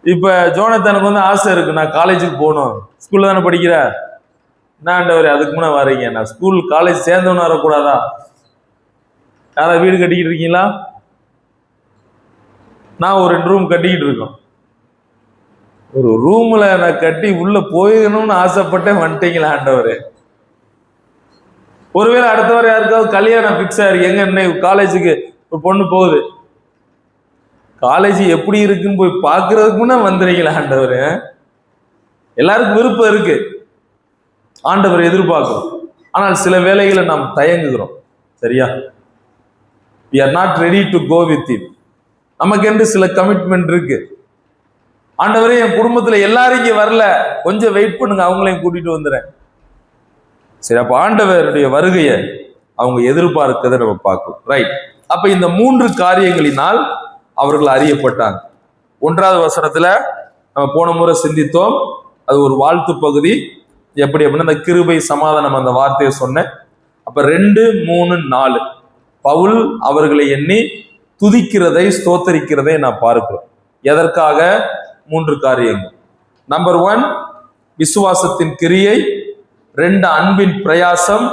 இப்ப ஜோனத்தனுக்கு ஆசை இருக்கு, நான் காலேஜுக்கு போகணும். ஸ்கூல்ல தானே படிக்கிற, நான் ஆண்டவர் அதுக்கு முன்னே வரீங்க, நான் ஸ்கூல் காலேஜ் சேர்ந்தவனு வரக்கூடாதா? யாராவது வீடு கட்டிக்கிட்டு இருக்கீங்களா? நான் ஒரு 2 ரூம் கட்டிக்கிட்டு இருக்கோம். ஒரு ரூம்ல நான் கட்டி உள்ள போயிடணும்னு ஆசைப்பட்டேன், வந்துட்டீங்களா ஆண்டவர்? ஒருவேளை அடுத்த வாரம் யாருக்காவது கல்யாணம் பிக்ஸ் ஆயிருக்கு, எங்க இன்னைக்கு காலேஜுக்கு ஒரு பொண்ணு போகுது, காலேஜ் எப்படி இருக்குன்னு போய் பார்க்கறதுக்கு முன்னா வந்துடுறீங்களா ஆண்டவர்? எல்லாருக்கும் விருப்பம் இருக்கு, ஆண்டவர் எதிர்பார்க்கிறோம். ஆனால் சில வேளைகளை நாம் தயங்குகிறோம். சரியா? we are not ready to go with him. நமக்கு என்று சில கமிட்மெண்ட் இருக்கு. ஆண்டவரே, என் குடும்பத்துல எல்லாரும் இங்க வரல, கொஞ்சம் வெயிட் பண்ணுங்க, அவங்களையும் கூட்டிட்டு வந்துடுறேன். சரி, அப்ப ஆண்டவருடைய வருகையை அவங்க எதிர்பார்க்கிறத நம்ம பார்க்கணும். ரைட். அப்ப இந்த 3 காரியங்களினால் அவர்கள் அறியப்பட்டாங்க. 1வது வசனத்துல நம்ம போன முறை சிந்தித்தோம். அது ஒரு வாழ்த்து பகுதி. எப்படி அப்படின்னா, அந்த கிருபை சமாதானம் அந்த வார்த்தையை சொன்னேன். அப்ப 2, 3, 4 பவுல் அவர்களை எண்ணி துதிக்கிறதை, ஸ்தோத்தரிக்கிறதை நான் பார்க்கிறோம். எதற்காக? 3 காரியங்கள். நம்பர் 1 விசுவாசத்தின் கிரியை, 2 அன்பின் பிரயாசம்,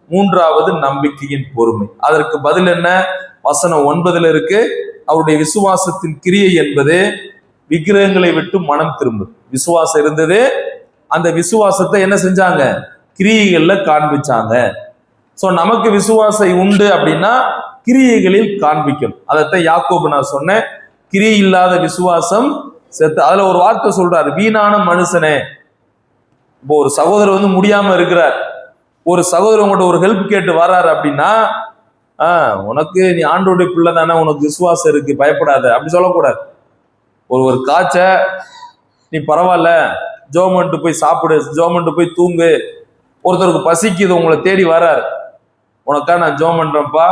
3வது நம்பிக்கையின் பொறுமை. அதற்கு பதில் என்ன? வசனம் 9 இருக்கு. அவருடைய விசுவாசத்தின் கிரியை என்பது விக்கிரகங்களை விட்டு மனம் திரும்புது. விசுவாசம் இருந்தது, அந்த விசுவாசத்தை என்ன செஞ்சாங்க? கிரியைகள்ல காண்பிச்சாங்க. சோ நமக்கு விசுவாசம் உண்டு அப்படின்னா கிரியைகளில் காண்பிக்கணும். அதைத்தான் யாக்கோபு நான் சொன்னேன், கிரியை இல்லாத விசுவாசம் செத்து. அதுல ஒரு வார்த்தை சொல்றாரு, வீணான மனுஷனே. இப்போ ஒரு சகோதரர் முடியாம இருக்கிறார், ஒரு சகோதரர் உங்கள்கிட்ட ஒரு ஹெல்ப் கேட்டு வர்றாரு அப்படின்னா, உனக்கு நீ ஆண்டோடைய பிள்ளை தானே, உனக்கு விசுவாசம் இருக்கு, பயப்படாத அப்படி சொல்லக்கூடாது. ஒரு காய்ச்ச, நீ பரவாயில்ல, ஜோமன்ட்டு போய் சாப்பிடு, ஜோமன்ட்டு போய் தூங்கு. ஒருத்தருக்கு பசிக்குது, உங்களை தேடி வராரு, உனக்கா நான் ஜோம் பண்றேன்ப்பா,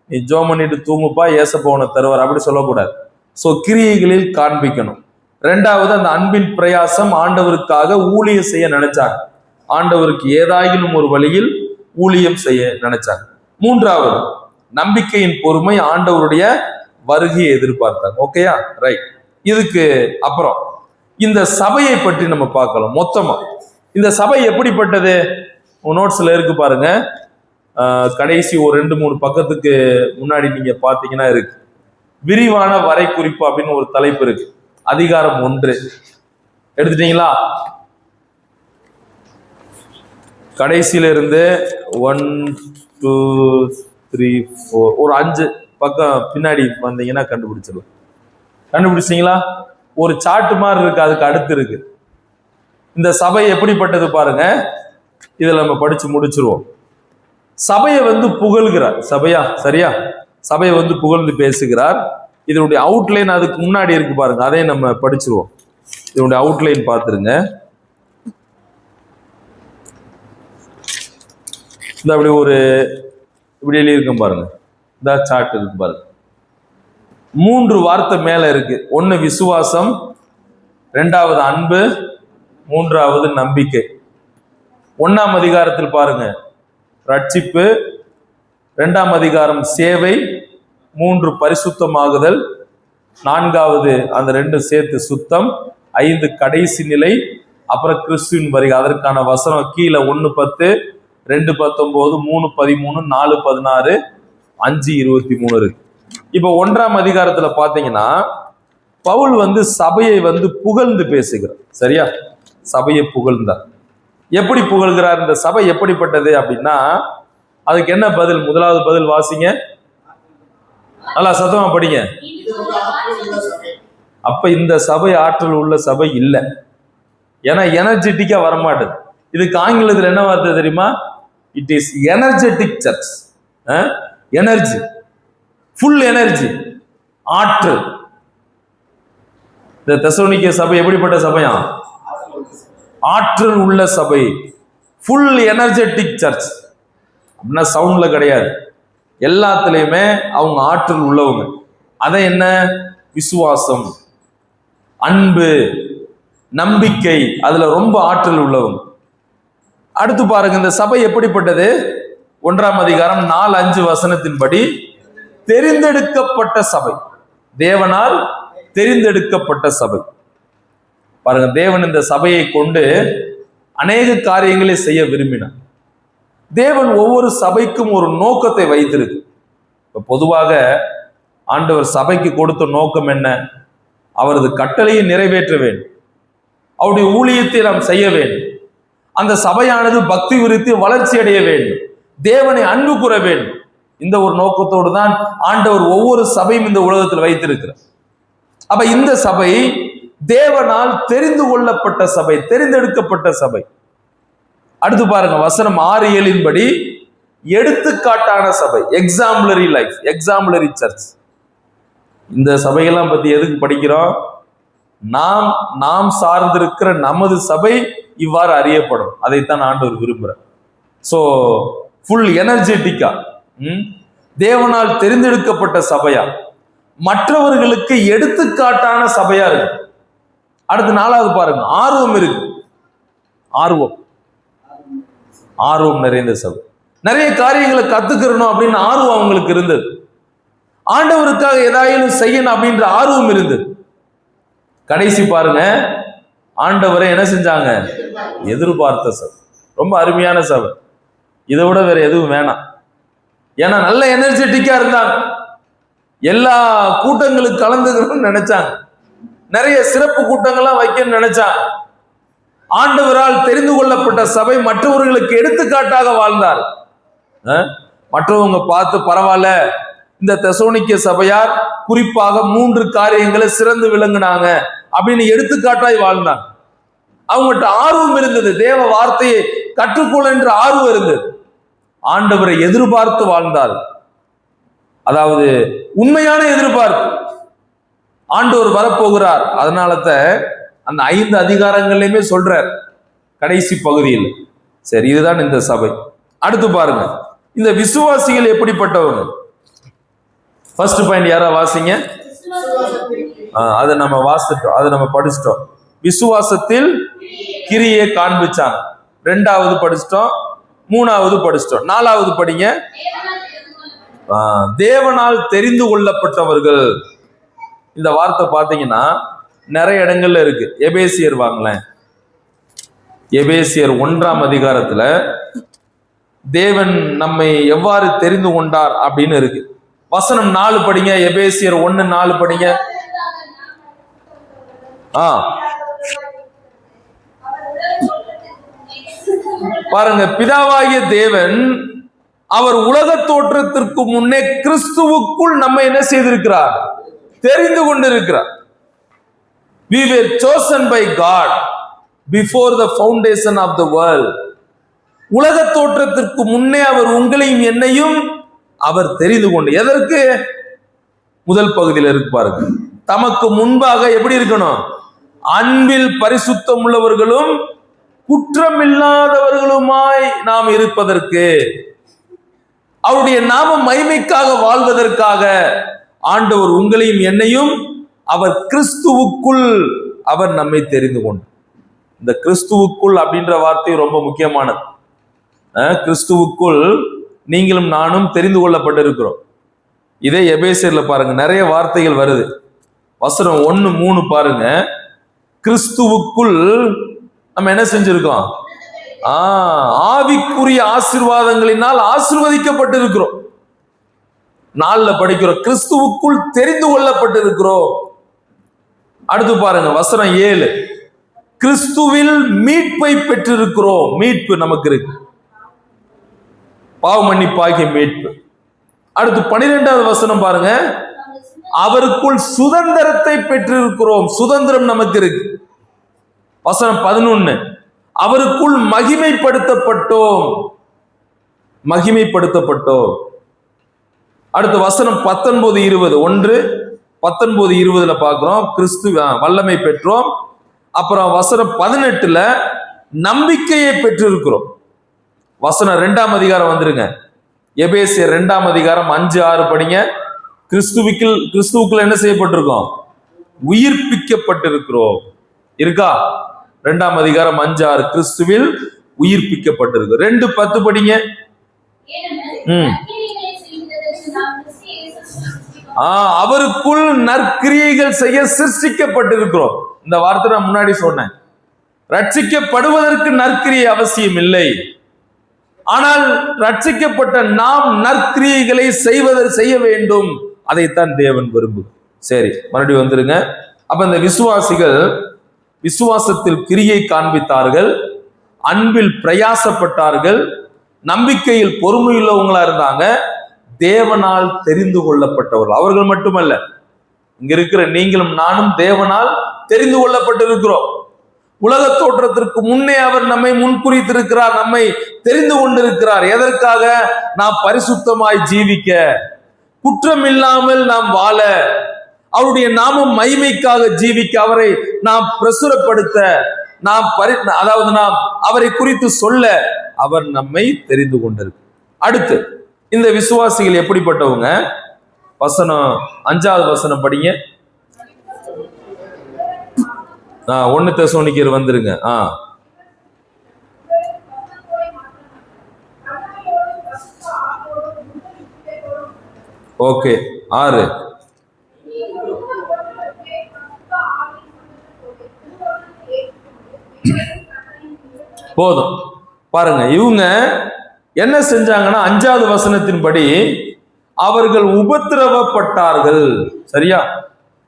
நீ ஜோம் பண்ணிட்டு தூங்குப்பா, ஏசப்பா உனக்கு தருவார், அப்படி சொல்லக்கூடாது. ஸோ கிரியைகளில் காண்பிக்கணும். ரெண்டாவது, அந்த அன்பின் பிரயாசம், ஆண்டவருக்காக ஊழியம் செய்ய நினைச்சாங்க, ஆண்டவருக்கு ஏதாயிலும் ஒரு வழியில் ஊழியம் செய்ய நினைச்சாங்க. மூன்றாவது, நம்பிக்கையின் பொறுமை, ஆண்டவருடைய வருகையை எதிர்பார்த்தாங்க. ஓகேயா, ரைட். இதுக்கு அப்புறம் இந்த சபையை பற்றி நம்ம பார்க்கலாம். மொத்தமா இந்த சபை எப்படிப்பட்டது, நோட்ஸ்ல இருக்கு பாருங்க. கடைசி ஒரு 2-3 பக்கத்துக்கு முன்னாடி நீங்க பாத்தீங்கன்னா இருக்கு, விரிவான வரை குறிப்பு அப்படின்னு ஒரு தலைப்பு இருக்கு. அதிகாரம் 1 எடுத்துட்டீங்களா? கடைசியில இருந்து 1, 2, 3, 4 ஒரு 5 பக்கம் பின்னாடி வந்தீங்கன்னா கண்டுபிடிச்சிடலாம். கண்டுபிடிச்சிங்களா? ஒரு சார்ட் மாதிரி இருக்கு, அதுக்கு அடுத்து இருக்கு. இந்த சபை எப்படிப்பட்டது பாருங்க, இதுல நம்ம படிச்சு முடிச்சிருவோம். சபையை புகழ்கிறார். சபையா, சரியா? சபையை புகழ்ந்து பேசுகிறார். இதனுடைய அவுட்லைன் அதுக்கு முன்னாடி இருக்கு பாருங்க, அதையும் நம்ம படிச்சிருவோம். இதனுடைய அவுட்லைன் பார்த்துருங்க. இந்த அப்படி ஒரு இப்படி எழுதியிருக்கேன் பாருங்க, இந்த சார்ட் இருக்கு பாருங்க. 3 வார்த்தை மேல இருக்கு. 1 விசுவாசம், 2வது அன்பு, 3வது நம்பிக்கை. 1ஆம் அதிகாரத்தில் பாருங்க ரட்சிப்பு, 2ஆம் அதிகாரம் சேவை, 3 பரிசுத்தமாகுதல், 4வது அந்த 2 சேர்த்து சுத்தம், 5 கடைசி நிலை, அப்புறம் கிறிஸ்துவின் வருகை. அதற்கான வசனம் கீழே 1:10, 2:19, 3:13, 4:16, 5:23 இருக்கு. இப்ப 1ஆம் அதிகாரத்துல பாத்தீங்கன்னா பவுல் சபையை புகழ்ந்து பேசுகிறார். சரியா? சபையை புகழ்ந்தார். எப்படி புகழ்கிறார்? இந்த சபை எப்படிப்பட்டது அப்படின்னா அதுக்கு என்ன பதில்? முதலாவது பதில் வாசிங்க, நல்லா சத்தமா படிங்க. அப்ப இந்த சபை ஆற்றல் உள்ள சபை இல்லை, ஏன்னா எனர்ஜெட்டிக்கா வரமாட்டது. இதுக்கு ஆங்கிலத்தில் என்ன வார்த்தை தெரியுமா? It is energetic church. Energy, full energy, ஆற்றல். இந்த தெசலோனிக்கே சபை எப்படிப்பட்ட சபையா? ஆற்றல் உள்ள சபை, ஃபுல் எனர்ஜெட்டிக் சர்ச். அப்படின்னா சவுண்ட்ல கிடையாது, எல்லாத்துலயுமே அவங்க ஆற்றல் உள்ளவங்க. அதை என்ன? விசுவாசம், அன்பு, நம்பிக்கை, அதுல ரொம்ப ஆற்றல் உள்ளவங்க. அடுத்து பாருங்க, இந்த சபை எப்படிப்பட்டது? 1ஆம் அதிகாரம் 4-5 வசனத்தின்படி தெரிந்தெடுக்கப்பட்ட சபை, தேவனால் தெரிந்தெடுக்கப்பட்ட சபை. பாருங்க, தேவன் இந்த சபையை கொண்டு அநேக காரியங்களை செய்ய விரும்பினார். தேவன் ஒவ்வொரு சபைக்கும் ஒரு நோக்கத்தை வைத்திருக்கு. பொதுவாக ஆண்டவர் சபைக்கு கொடுத்த நோக்கம் என்ன? அவரது கட்டளையை நிறைவேற்ற வேண்டும், அவருடைய ஊழியத்தை நாம் செய்ய வேண்டும், அந்த சபையானது பக்தி விருத்தி வளர்ச்சி அடைய வேண்டும், தேவனை அன்பு கூற வேண்டும். இந்த ஒரு நோக்கத்தோடு தான் ஆண்டவர் ஒவ்வொரு சபையும் இந்த உலகத்தில் வைத்திருக்கிறார். அப்ப இந்த சபை தேவனால் தெரிந்து கொள்ளப்பட்ட சபை, தெரிந்தெடுக்கப்பட்ட சபை. அடுத்து பாருங்க, வசனம் 6-7 படி எடுத்துக்காட்டான சபை, எக்ஸாம்பிளரி லைஃப், எக்ஸாம்பிளரி சர்ச். இந்த சபையெல்லாம் பத்தி எதுக்கு படிக்கிறோம்? நாம் சார்ந்திருக்கிற நமது சபை இவ்வாறு அறியப்படும், அதைத்தான் ஆண்டவர் விரும்புகிறார். ஸோ ஃபுல் எனர்ஜெட்டிக்கா, தேவனால் தெரிந்தெடுக்கப்பட்ட சபையா, மற்றவர்களுக்கு எடுத்துக்காட்டான சபையா இருக்கு. அடுத்து 4வது பாருங்க, ஆர்வம் இருக்கு. ஆர்வம் நிறைந்த சபை. நிறைய காரியங்களை கத்துக்கிறணும் அப்படின்னு ஆர்வம் அவங்களுக்கு இருந்தது. ஆண்டவருக்காக ஏதாயிலும் செய்யணும் அப்படின்ற ஆர்வம் இருந்தது. கடைசி பாருங்க, ஆண்டவரை என்ன செஞ்சாங்க? எதிர்பார்த்த சபை. ரொம்ப அருமையான சபை, இதை விட வேற எதுவும் வேணாம். ஏன்னா நல்ல எனர்ஜெட்டிக்கா இருந்தாங்க, எல்லா கூட்டங்களுக்கு கலந்துக்கணும்னு நினைச்சாங்க, நிறைய சிறப்பு கூட்டங்கள்லாம் வைக்கணும்னு நினைச்சாங்க. ஆண்டவரால் தெரிந்து கொள்ளப்பட்ட சபை மற்றவர்களுக்கு எடுத்துக்காட்டாக வாழ்ந்தார். மற்றவங்க பார்த்து பரவாயில்ல, இந்த தெசலோனிக்கே சபையார் குறிப்பாக 3 காரியங்களை சிறந்து விளங்குனாங்க அப்படின்னு எடுத்துக்காட்டாய் வாழ்ந்தாங்க. அவங்ககிட்ட ஆர்வம் இருந்தது, தேவ வார்த்தையை கற்றுக்கொள்ள என்ற ஆர்வம் இருந்தது. ஆண்டவரை எதிர்பார்த்து வாழ்ந்தார், அதாவது உண்மையான எதிர்பார்ப்பு. ஆண்டவர் வரப்போகிறார். அதனாலதான் அந்த 5 அதிகாரங்கள்லயுமே சொல்றார் கடைசி பகுதியில். சரி, இதுதான் இந்த சபை. அடுத்து பாருங்க, இந்த விசுவாசிகள் எப்படிப்பட்டவங்க? ஃபர்ஸ்ட் பாயிண்ட் யாரா வாசிங்க. அதை நம்ம வாசிட்டோம், அதை நம்ம படிச்சிட்டோம். விசுவாசத்தில் கிரியை காண்பிச்சாங்க. 2வது படிச்சிட்டோம், 3வது படிச்சிட்டோம். 4வது படிங்க. தேவனால் தெரிந்து கொள்ளப்பட்டவர்கள். இந்த வார்த்தை பாத்தீங்கன்னா நிறைய இடங்கள்ல இருக்கு. எபேசியர் வாங்களேன். எபேசியர் 1ஆம் அதிகாரத்துல தேவன் நம்மை எவ்வாறு தெரிந்து கொண்டார் அப்படின்னு இருக்கு. வசனம் 4 படிங்க. எபேசியர் 1:4 படிங்க. பாருங்க, பிதாவாகிய தேவன் அவர் உலக தோற்றத்திற்கு முன்னே கிறிஸ்துவுக்குள் நம்ம என்ன செய்திருக்கிறார்? தெரிந்து கொண்டிருக்கிறார். We were chosen by God before the foundation of the world. உலக தோற்றத்திற்கு முன்னே அவர் உங்களையும் என்னையும் அவர் தெரிந்து கொண்டு, எதற்கு? முதல் பகுதியில் இருக்கு பாருங்க, தமக்கு முன்பாக எப்படி இருக்கணும்? அன்பில் பரிசுத்தம் உள்ளவர்களும் குற்றமில்லாதவர்களுமாய் நாம் இருப்பதற்கு, அவருடைய நாம மகிமைக்காக வாழ்வதற்காக ஆண்டவர் உங்களையும் என்னையும் அவர் கிறிஸ்துவுக்குள் அவர் நம்மை தெரிந்து கொண்டார். இந்த கிறிஸ்துவுக்குள் அப்படின்ற வார்த்தை ரொம்ப முக்கியமானது. கிறிஸ்துவுக்குள் நீங்களும் நானும் தெரிந்து கொள்ளப்பட்டிருக்கிறோம். இதே எபேசியர்ல பாருங்க, நிறைய வார்த்தைகள் வருது. வசனம் 1:3 பாருங்க, கிறிஸ்துவுக்குள் நம்ம என்ன செஞ்சிருக்கோம்? ஆவிக்குரிய ஆசீர்வாதங்களினால் ஆசீர்வதிக்கப்பட்டிருக்கிறோம். 4ல படிக்கிறோம், கிறிஸ்துவுக்குள் தெரிந்து கொள்ளப்பட்டிருக்கிறோம். அடுத்து பாருங்க வசனம் 7, கிறிஸ்துவில் மீட்பை பெற்றிருக்கிறோம். மீட்பு நமக்கு இருக்கு, பாவ மன்னிப்பாகிய மீட்பு. அடுத்து 12வது வசனம் பாருங்க, அவருக்குள் சுதந்திரத்தை பெற்றிருக்கிறோம். சுதந்திரம் நமக்கு இருக்கு. வசனம் 11, அவருக்குள் மகிமைப்படுத்தப்பட்டோம். மகிமைப்படுத்தப்பட்டோம். அடுத்து வசனம் 19:20, 1:19-20 பார்க்கிறோம், கிறிஸ்து வல்லமை பெற்றோம். அப்புறம் வசனம் 18ல நம்பிக்கையை பெற்றிருக்கிறோம். வசனம் 2ஆம் அதிகாரம் வந்துருங்க, எபேசியர் 2ஆம் அதிகாரம் 5-6 படிங்க. கிறிஸ்துவுக்குள்ள என்ன செய்யப்பட்டிருக்கோம்? உயிர்ப்பிக்கப்பட்டிருக்கிறோம். இருக்கா? 2ஆம் அதிகாரம் 5-6, கிறிஸ்துவில் உயிர்ப்பிக்கப்பட்டிருக்கு. 2:10 படிங்க. அவருக்குள் நற்கிரியைகள் செய்ய சிருஷ்டிக்கப்பட்டிருக்கிறோம். இந்த வார்த்தை நான் முன்னாடி சொன்னேன். ரட்சிக்கப்படுவதற்கு நற்கிரியை அவசியம் இல்லை, ஆனால் ரட்சிக்கப்பட்ட நாம் நற்கிரியைகளை செய்ய வேண்டும். அதைத்தான் தேவன் விரும்பும். சரி, மறுபடியும் வந்துருங்க. அப்ப இந்த விசுவாசிகள் விசுவாசத்தில் கிரியை காண்பித்தார்கள், அன்பில் பிரயாசப்பட்டார்கள், நம்பிக்கையில் பொறுமையுள்ளவங்களா இருந்தாங்க, தேவனால் தெரிந்து கொள்ளப்பட்டவர்கள். அவர்கள் மட்டுமல்ல, இங்க இருக்கிற நீங்களும் நானும் தேவனால் தெரிந்து கொள்ளப்பட்டிருக்கிறோம். உலக தோற்றத்திற்கு முன்னே அவர் நம்மை முன்குறித்திருக்கிறார், நம்மை தெரிந்து கொண்டிருக்கிறார். எதற்காக? நாம் பரிசுத்தமாய் ஜீவிக்க, குற்றம் இல்லாமல் நாம் வாழ, அவருடைய நாமம் மகிமைக்காக ஜீவிக்க, அவரை நாம் பிரசுரப்படுத்த, நாம் அவரை குறித்து சொல்ல அவர் நம்மை தெரிந்து கொண்டிருக்கு. அடுத்து இந்த விசுவாசிகள் எப்படிப்பட்டவங்க? வசனம் 5வது வசனம் படிங்க. 1 தெசலோனிக்கர் வந்துருங்க. ஓகே, 6. போதும். பாருங்க, இவங்க என்ன செஞ்சாங்கன்னா 5வது வசனத்தின்படி அவர்கள் உபத்திரவப்பட்டார்கள். சரியா?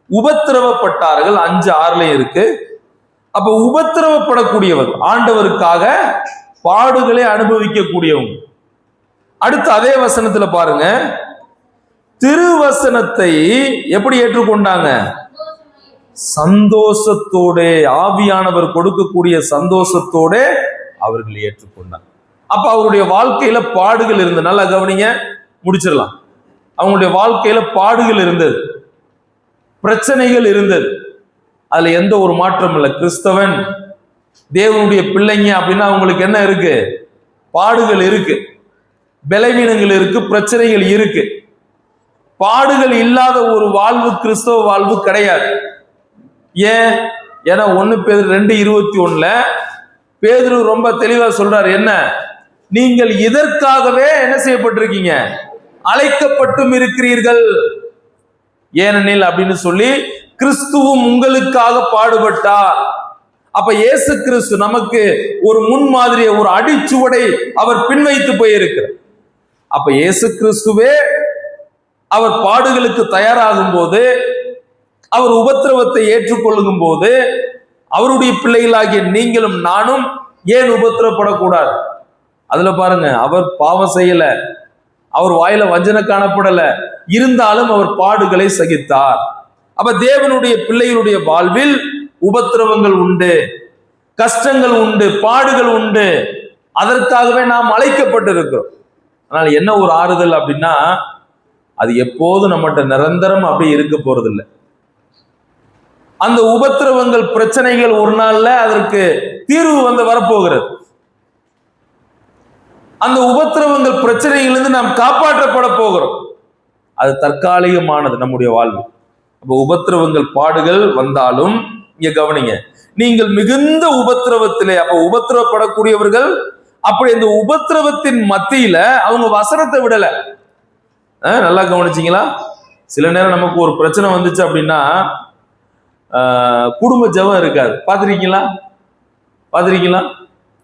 உபத்திரவப்பட்டார்கள். 5:6 இருக்கு. அப்ப உபத்திரவப்படக்கூடியவர் ஆண்டவருக்காக பாடுகளை அனுபவிக்க கூடியவங்க. அடுத்து அதே வசனத்துல பாருங்க, திருவசனத்தை எப்படி ஏற்றுக்கொண்டாங்க? சந்தோஷத்தோட, ஆவியானவர் கொடுக்கக்கூடிய சந்தோஷத்தோட அவர்கள் ஏற்றுக்கொண்டாங்க. அப்ப அவருடைய வாழ்க்கையில பாடுகள் இருந்தது. நல்லா கவனிங்க, முடிச்சிடலாம். அவங்களுடைய வாழ்க்கையில பாடுகள் இருந்தது. பிரச்சனைகள் இருந்தது. அதுல எந்த ஒரு மாற்றம் இல்லை. கிறிஸ்தவன் தேவனுடைய பிள்ளைங்க அப்படின்னா அவங்களுக்கு என்ன இருக்கு? பாடுகள் இருக்கு, பலவீனங்கள் இருக்கு, பிரச்சனைகள் இருக்கு. பாடுகள் இல்லாத ஒரு வாழ்வு கிறிஸ்தவ வாழ்வு கிடையாது. ஏன்? ஏன்னா 1 பேதுரு 2:21 பேதுரு ரொம்ப தெளிவா சொல்றாரு. என்ன? நீங்கள் இதற்காகவே என்ன செய்யப்பட்டிருக்கீங்க? அழைக்கப்பட்டும் இருக்கிறீர்கள். ஏனெனில் அப்படின்னு சொல்லி கிறிஸ்துவும் உங்களுக்காக பாடுபட்டார். அப்ப இயேசு கிறிஸ்து நமக்கு ஒரு முன்மாதிரியை, ஒரு அடிச்சுவடை அவர் பின்வைத்து போயிருக்கிறார். அப்ப இயேசு கிறிஸ்துவே அவர் பாடுகளுக்கு தயாராகும் போது, அவர் உபத்திரவத்தை ஏற்றுக்கொள்ளும் போது, அவருடைய பிள்ளைகளாகிய நீங்களும் நானும் ஏன் உபத்திரப்படக்கூடாது? அதுல பாருங்க, அவர் பாவம் செய்யல, அவர் வாயில வஞ்சனை காணப்படல, இருந்தாலும் அவர் பாடுகளை சகித்தார். அப்ப தேவனுடைய பிள்ளைகளுடைய வாழ்வில் உபத்திரவங்கள் உண்டு, கஷ்டங்கள் உண்டு, பாடுகள் உண்டு. அதற்காகவே நாம் அழைக்கப்பட்டிருக்கிறோம். ஆனால் என்ன ஒரு ஆறுதல் அப்படின்னா, அது எப்போதும் நம்மகிட்ட நிரந்தரம் அப்படி இருக்க போறது இல்லை. அந்த உபத்திரவங்கள், பிரச்சனைகள் ஒரு நாள்ல அதற்கு தீர்வு வரப்போகிறது. அந்த உபத்திரவங்கள், பிரச்சனைகளிலிருந்து நாம் காப்பாற்றப்பட போகிறோம். அது தற்காலிகமானது நம்முடைய வாழ்வு. அப்ப உபத்திரவங்கள், பாடுகள் வந்தாலும் இங்க கவனிங்க, நீங்கள் மிகுந்த உபத்திரவத்திலே, அப்ப உபத்திரவப்படக்கூடியவர்கள் அப்படி இந்த உபத்திரவத்தின் மத்தியில அவங்க வசனத்தை விடல. நல்லா கவனிச்சிங்களா? சில நேரம் நமக்கு ஒரு பிரச்சனை வந்துச்சு அப்படின்னா குடும்ப ஜெபம் இருக்காது. பார்த்துருக்கீங்களா?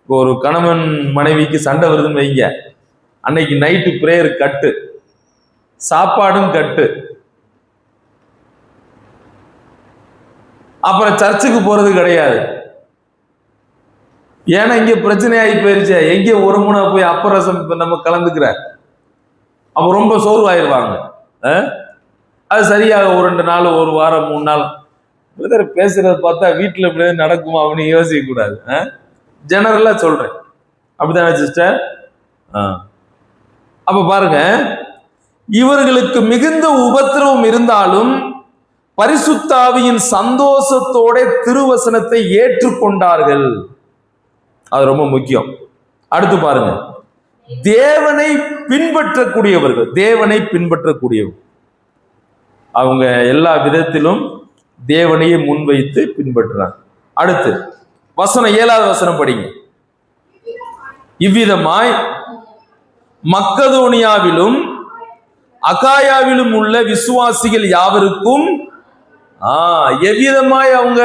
இப்போ ஒரு கணவன் மனைவிக்கு சண்டை வருதுன்னு வைங்க, அன்னைக்கு நைட்டு பிரேயர் கட்டு, சாப்பாடும் கட்டு, அப்புறம் சர்ச்சுக்கு போறது கிடையாது. ஏன்னா இங்க பிரச்சனை ஆகி போயிருச்சு. எங்க ஒரு முனை போய் அப்பரசம் நம்ம கலந்துக்கிற, அப்ப ரொம்ப சோர்வாயிருவாங்க. அது சரியாக ஒரு 2 நாள், ஒரு வாரம், 3 நாள் பேசுறத பார்த்தா வீட்டுல இப்படி நடக்குமா அப்படின்னு யோசிக்க கூடாது. ஜெனரலா சொல்றேன். அப்படித்தானே சிஸ்டர்? அப்ப பாருங்க, இவர்களுக்கு மிகுந்த உபத்திரவம் இருந்தாலும் பரிசுத்த ஆவியின் சந்தோஷத்தோட திருவசனத்தை ஏற்றுக்கொண்டார்கள். அது ரொம்ப முக்கியம். அடுத்து பாருங்க, தேவனை பின்பற்றக்கூடியவர்கள், அவங்க எல்லா விதத்திலும் தேவனையே முன்வைத்து பின்பற்றுறாங்க. அடுத்து வசனம் 7வது வசனம் படிங்க. இவ்விதமாய் மக்கதோனியாவிலும் அகாயாவிலும் உள்ள விசுவாசிகள் யாவருக்கும் எவ்விதமாய் அவங்க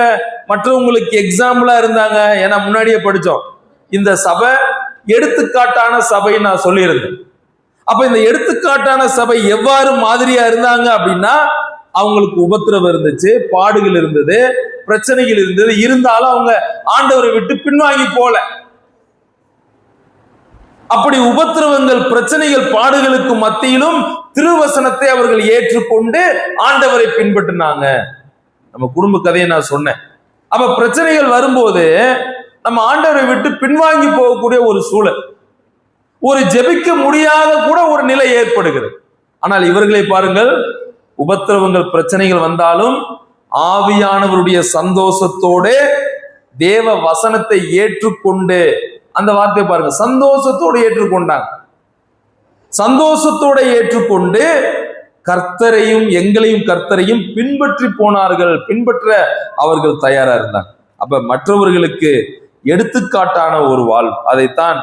மற்றவங்களுக்கு எக்ஸாம்பிளா இருந்தாங்க. ஏன்னா முன்னாடியே படிச்சோம், இந்த சபை எடுத்துக்காட்டான சபை நான் சொல்லியிருந்தேன். அப்ப இந்த எடுத்துக்காட்டான சபை எவ்வாறு மாதிரியா இருந்தாங்க அப்படின்னா, அவங்களுக்கு உபத்திரவம் இருந்துச்சு, பாடுகள் இருந்தது, பிரச்சனைகள் இருந்தது, இருந்தாலும் அவங்க ஆண்டவரை விட்டு பின்வாங்கி போல. அப்படி உபத்திரவங்கள், பிரச்சனைகள், பாடுகளுக்கு மத்தியிலும் திருவசனத்தை அவர்கள் ஏற்றுக்கொண்டு ஆண்டவரை பின்பற்றினாங்க. நம்ம குடும்ப கதையை நான் சொன்னேன். அப்ப பிரச்சனைகள் வரும்போது நம்ம ஆண்டவரை விட்டு பின்வாங்கி போகக்கூடிய ஒரு சூழல், ஒரு ஜெபிக்க முடியாத கூட ஒரு நிலை ஏற்படுகிறது. ஆனால் இவர்களை பாருங்கள், உபத்திரவங்கள், பிரச்சனைகள் வந்தாலும் ஆவியானவருடைய சந்தோஷத்தோட தேவ வசனத்தை ஏற்றுக்கொண்டு, அந்த வார்த்தையை பாருங்க, சந்தோஷத்தோடு ஏற்றுக்கொண்டாங்க. சந்தோஷத்தோட ஏற்றுக்கொண்டு கர்த்தரையும் கர்த்தரையும் பின்பற்றி போனார்கள். பின்பற்ற அவர்கள் தயாரா இருந்தாங்க. அப்ப மற்றவர்களுக்கு எடுத்துக்காட்டான ஒரு வாழ்வு. அதைத்தான்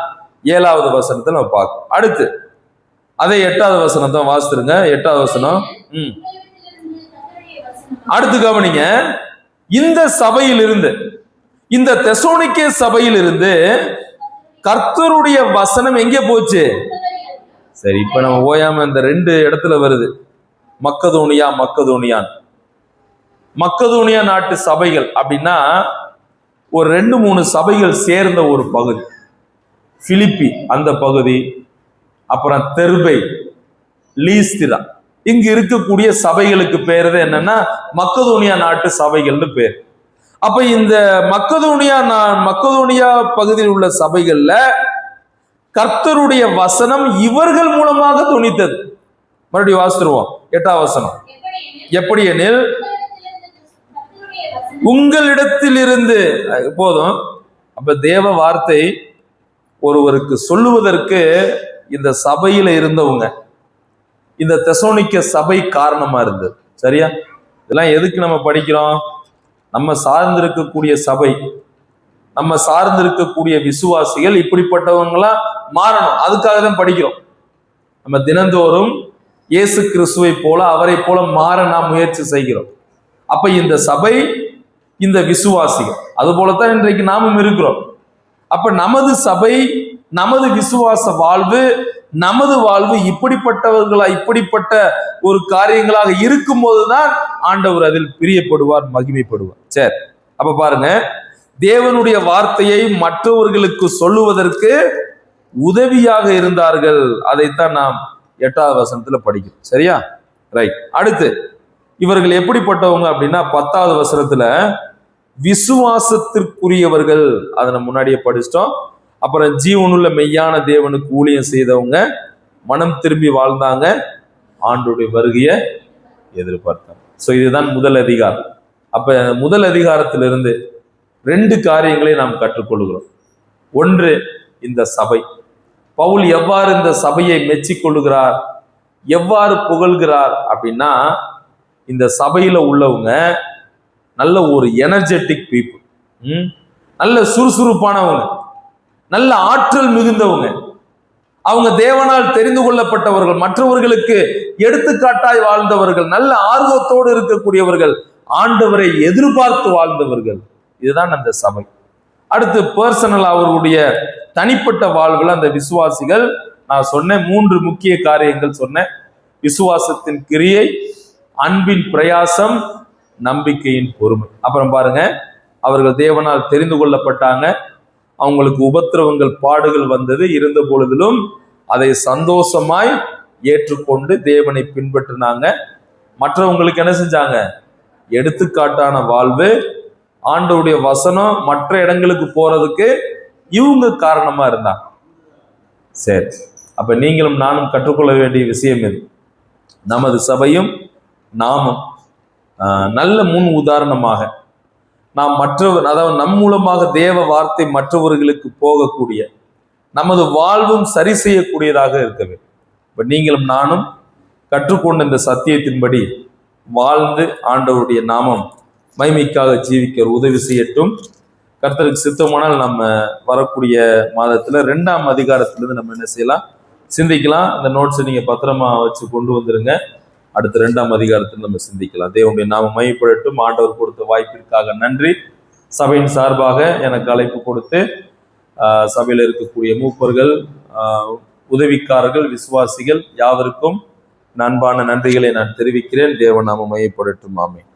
7வது வசனத்தை நம்ம பார்க்கணும். அடுத்து அதே 8வது வசனத்தை வாசித்துருங்க. 8வது வசனம். அடுத்து கவனிங்க, இந்த சபையிலிருந்து, இந்த தெசலோனிக்கே சபையிலிருந்து கர்த்தருடைய வசனம் எங்கே போச்சு? சரி, இப்ப நம்ம ஓயாம இந்த 2 இடத்துல வருது, மக்கதோனியா நாட்டு சபைகள் அப்படின்னா ஒரு 2-3 சபைகள் சேர்ந்த ஒரு பகுதி. பிலிப்பி அந்த பகுதி, அப்புறம் தெர்பை, லீஸ்திரா, இங்கு இருக்கக்கூடிய சபைகளுக்கு பேரு என்னன்னா மக்கதோனியா நாட்டு சபைகள்னு பேர். அப்ப இந்த மக்கதோனியா பகுதியில் உள்ள சபைகள்ல கர்த்தருடைய வசனம் இவர்கள் மூலமாக துணித்தது. மறுபடியும் வாசித்துருவோம். 8வது வசனம். எப்படி எனில் உங்களிடத்தில் இருந்து போதும். அப்ப தேவ வார்த்தை ஒருவருக்கு சொல்லுவதற்கு இந்த சபையில இருந்தவங்க, இந்த தெசலோனிக்க சபை காரணமா இருந்தது. சரியா? இதெல்லாம் எதுக்கு நம்ம படிக்கிறோம்? நம்ம சார்ந்திருக்கக்கூடிய சபை, நம்ம சார்ந்திருக்கக்கூடிய விசுவாசிகள் இப்படிப்பட்டவங்களாம் மாறணும். அதுக்காக தான் படிக்கிறோம். நம்ம தினந்தோறும் இயேசு கிறிஸ்துவை போல அவரை போல மாற நாம் முயற்சி செய்கிறோம். அப்ப இந்த சபை, இந்த விசுவாசிகள், அது போலத்தான் இன்றைக்கு நாமும் இருக்கிறோம். அப்ப நமது சபை, நமது விசுவாச வாழ்வு, நமது வாழ்வு இப்படிப்பட்டவர்களா, இப்படிப்பட்ட ஒரு காரியங்களாக இருக்கும் போதுதான் ஆண்டவர் அதில் பிரியப்படுவார், மகிமைப்படுவார். சரி, அப்ப பாருங்க, தேவனுடைய வார்த்தையை மற்றவர்களுக்கு சொல்லுவதற்கு உதவியாக இருந்தார்கள். அதைத்தான் நாம் 8வது வசனத்துல படிக்கிறோம். சரியா? ரைட். அடுத்து இவர்கள் எப்படிப்பட்டவங்க அப்படின்னா 10வது வசனத்துல விசுவாசத்திற்குரியவர்கள், அதை நம்ம முன்னாடியே படிச்சிட்டோம். அப்புறம் ஜீவனுள்ள மெய்யான தேவனுக்கு ஊழியம் செய்தவங்க, மனம் திரும்பி வாழ்ந்தாங்க, ஆண்டோடைய வருகையை எதிர்பார்த்தாங்க. ஸோ இதுதான் முதல் அதிகாரம். அப்ப முதல் அதிகாரத்திலிருந்து 2 காரியங்களை நாம் கற்றுக்கொள்கிறோம். ஒன்று, இந்த சபை. பவுல் எவ்வாறு இந்த சபையை மெச்சிக்கொள்ளுகிறார், எவ்வாறு புகழ்கிறார் அப்படின்னா, இந்த சபையில உள்ளவங்க நல்ல ஒரு எனர்ஜெட்டிக் பீப்புள், நல்ல சுறுசுறுப்பானவங்க, நல்ல ஆற்றல் மிகுந்தவங்க, அவங்க தேவனால் தெரிந்து கொள்ளப்பட்டவர்கள், மற்றவர்களுக்கு எடுத்துக்காட்டாய் வாழ்ந்தவர்கள், நல்ல ஆர்வத்தோடு இருக்கக்கூடியவர்கள், ஆண்டவரை எதிர்பார்த்து வாழ்ந்தவர்கள். இதுதான் அந்த சபை. அடுத்து பர்சனல், அவர்களுடைய தனிப்பட்ட வாழ்வில் அந்த விசுவாசிகள், நான் சொன்னேன் 3 முக்கிய காரியங்கள் சொன்னேன். விசுவாசத்தின் கிரியை, அன்பின் பிரயாசம், நம்பிக்கையின் பொறுமை. அப்புறம் பாருங்க, அவர்கள் தேவனால் தெரிந்து கொள்ளப்பட்டாங்க. அவங்களுக்கு உபத்திரவங்கள், பாடுகள் வந்தது, இருந்த பொழுதிலும் அதை சந்தோஷமாய் ஏற்றுக்கொண்டு தேவனை பின்பற்றினாங்க. மற்றவங்களுக்கு என்ன செஞ்சாங்க? எடுத்துக்காட்டான வாழ்வு, ஆண்டவருடைய வசனம் மற்ற இடங்களுக்கு போறதுக்கு இவங்க காரணமா இருந்தாங்க. சரி, அப்ப நீங்களும் நானும் கற்றுக்கொள்ள வேண்டிய விஷயம் இது. நமது சபையும் நாமும் நல்ல முன் உதாரணமாக நாம் மற்றவர், அதாவது நம் மூலமாக தேவ வார்த்தை மற்றவர்களுக்கு போகக்கூடிய, நமது வாழ்வும் சரி செய்யக்கூடியதாக இருக்க வேண்டும். இப்ப நீங்களும் நானும் கற்றுக்கொண்ட இந்த சத்தியத்தின்படி வாழ்ந்து ஆண்டவருடைய நாமம் மகிமைக்காக ஜீவிக்க உதவி செய்யட்டும். கர்த்தருக்கு சித்தமானால் நம்ம வரக்கூடிய மாதத்துல 2ஆம் அதிகாரத்திலிருந்து நம்ம என்ன செய்யலாம், சிந்திக்கலாம். அந்த நோட்ஸை நீங்க பத்திரமா வச்சு கொண்டு வந்துருங்க. அடுத்த 2ஆம் அதிகாரத்தில் நம்ம சிந்திக்கலாம். தேவனுடைய நாம மகிமைப்படட்டும். ஆண்டவர் கொடுத்த வாய்ப்பிற்காக நன்றி. சபையின் சார்பாக எனக்கு அழைப்பு கொடுத்து சபையில் இருக்கக்கூடிய மூப்பர்கள், உதவிக்காரர்கள், விசுவாசிகள் யாவருக்கும் அன்பான நன்றிகளை நான் தெரிவிக்கிறேன். தேவன் நாம மகிமைப்படட்டும். ஆமென்.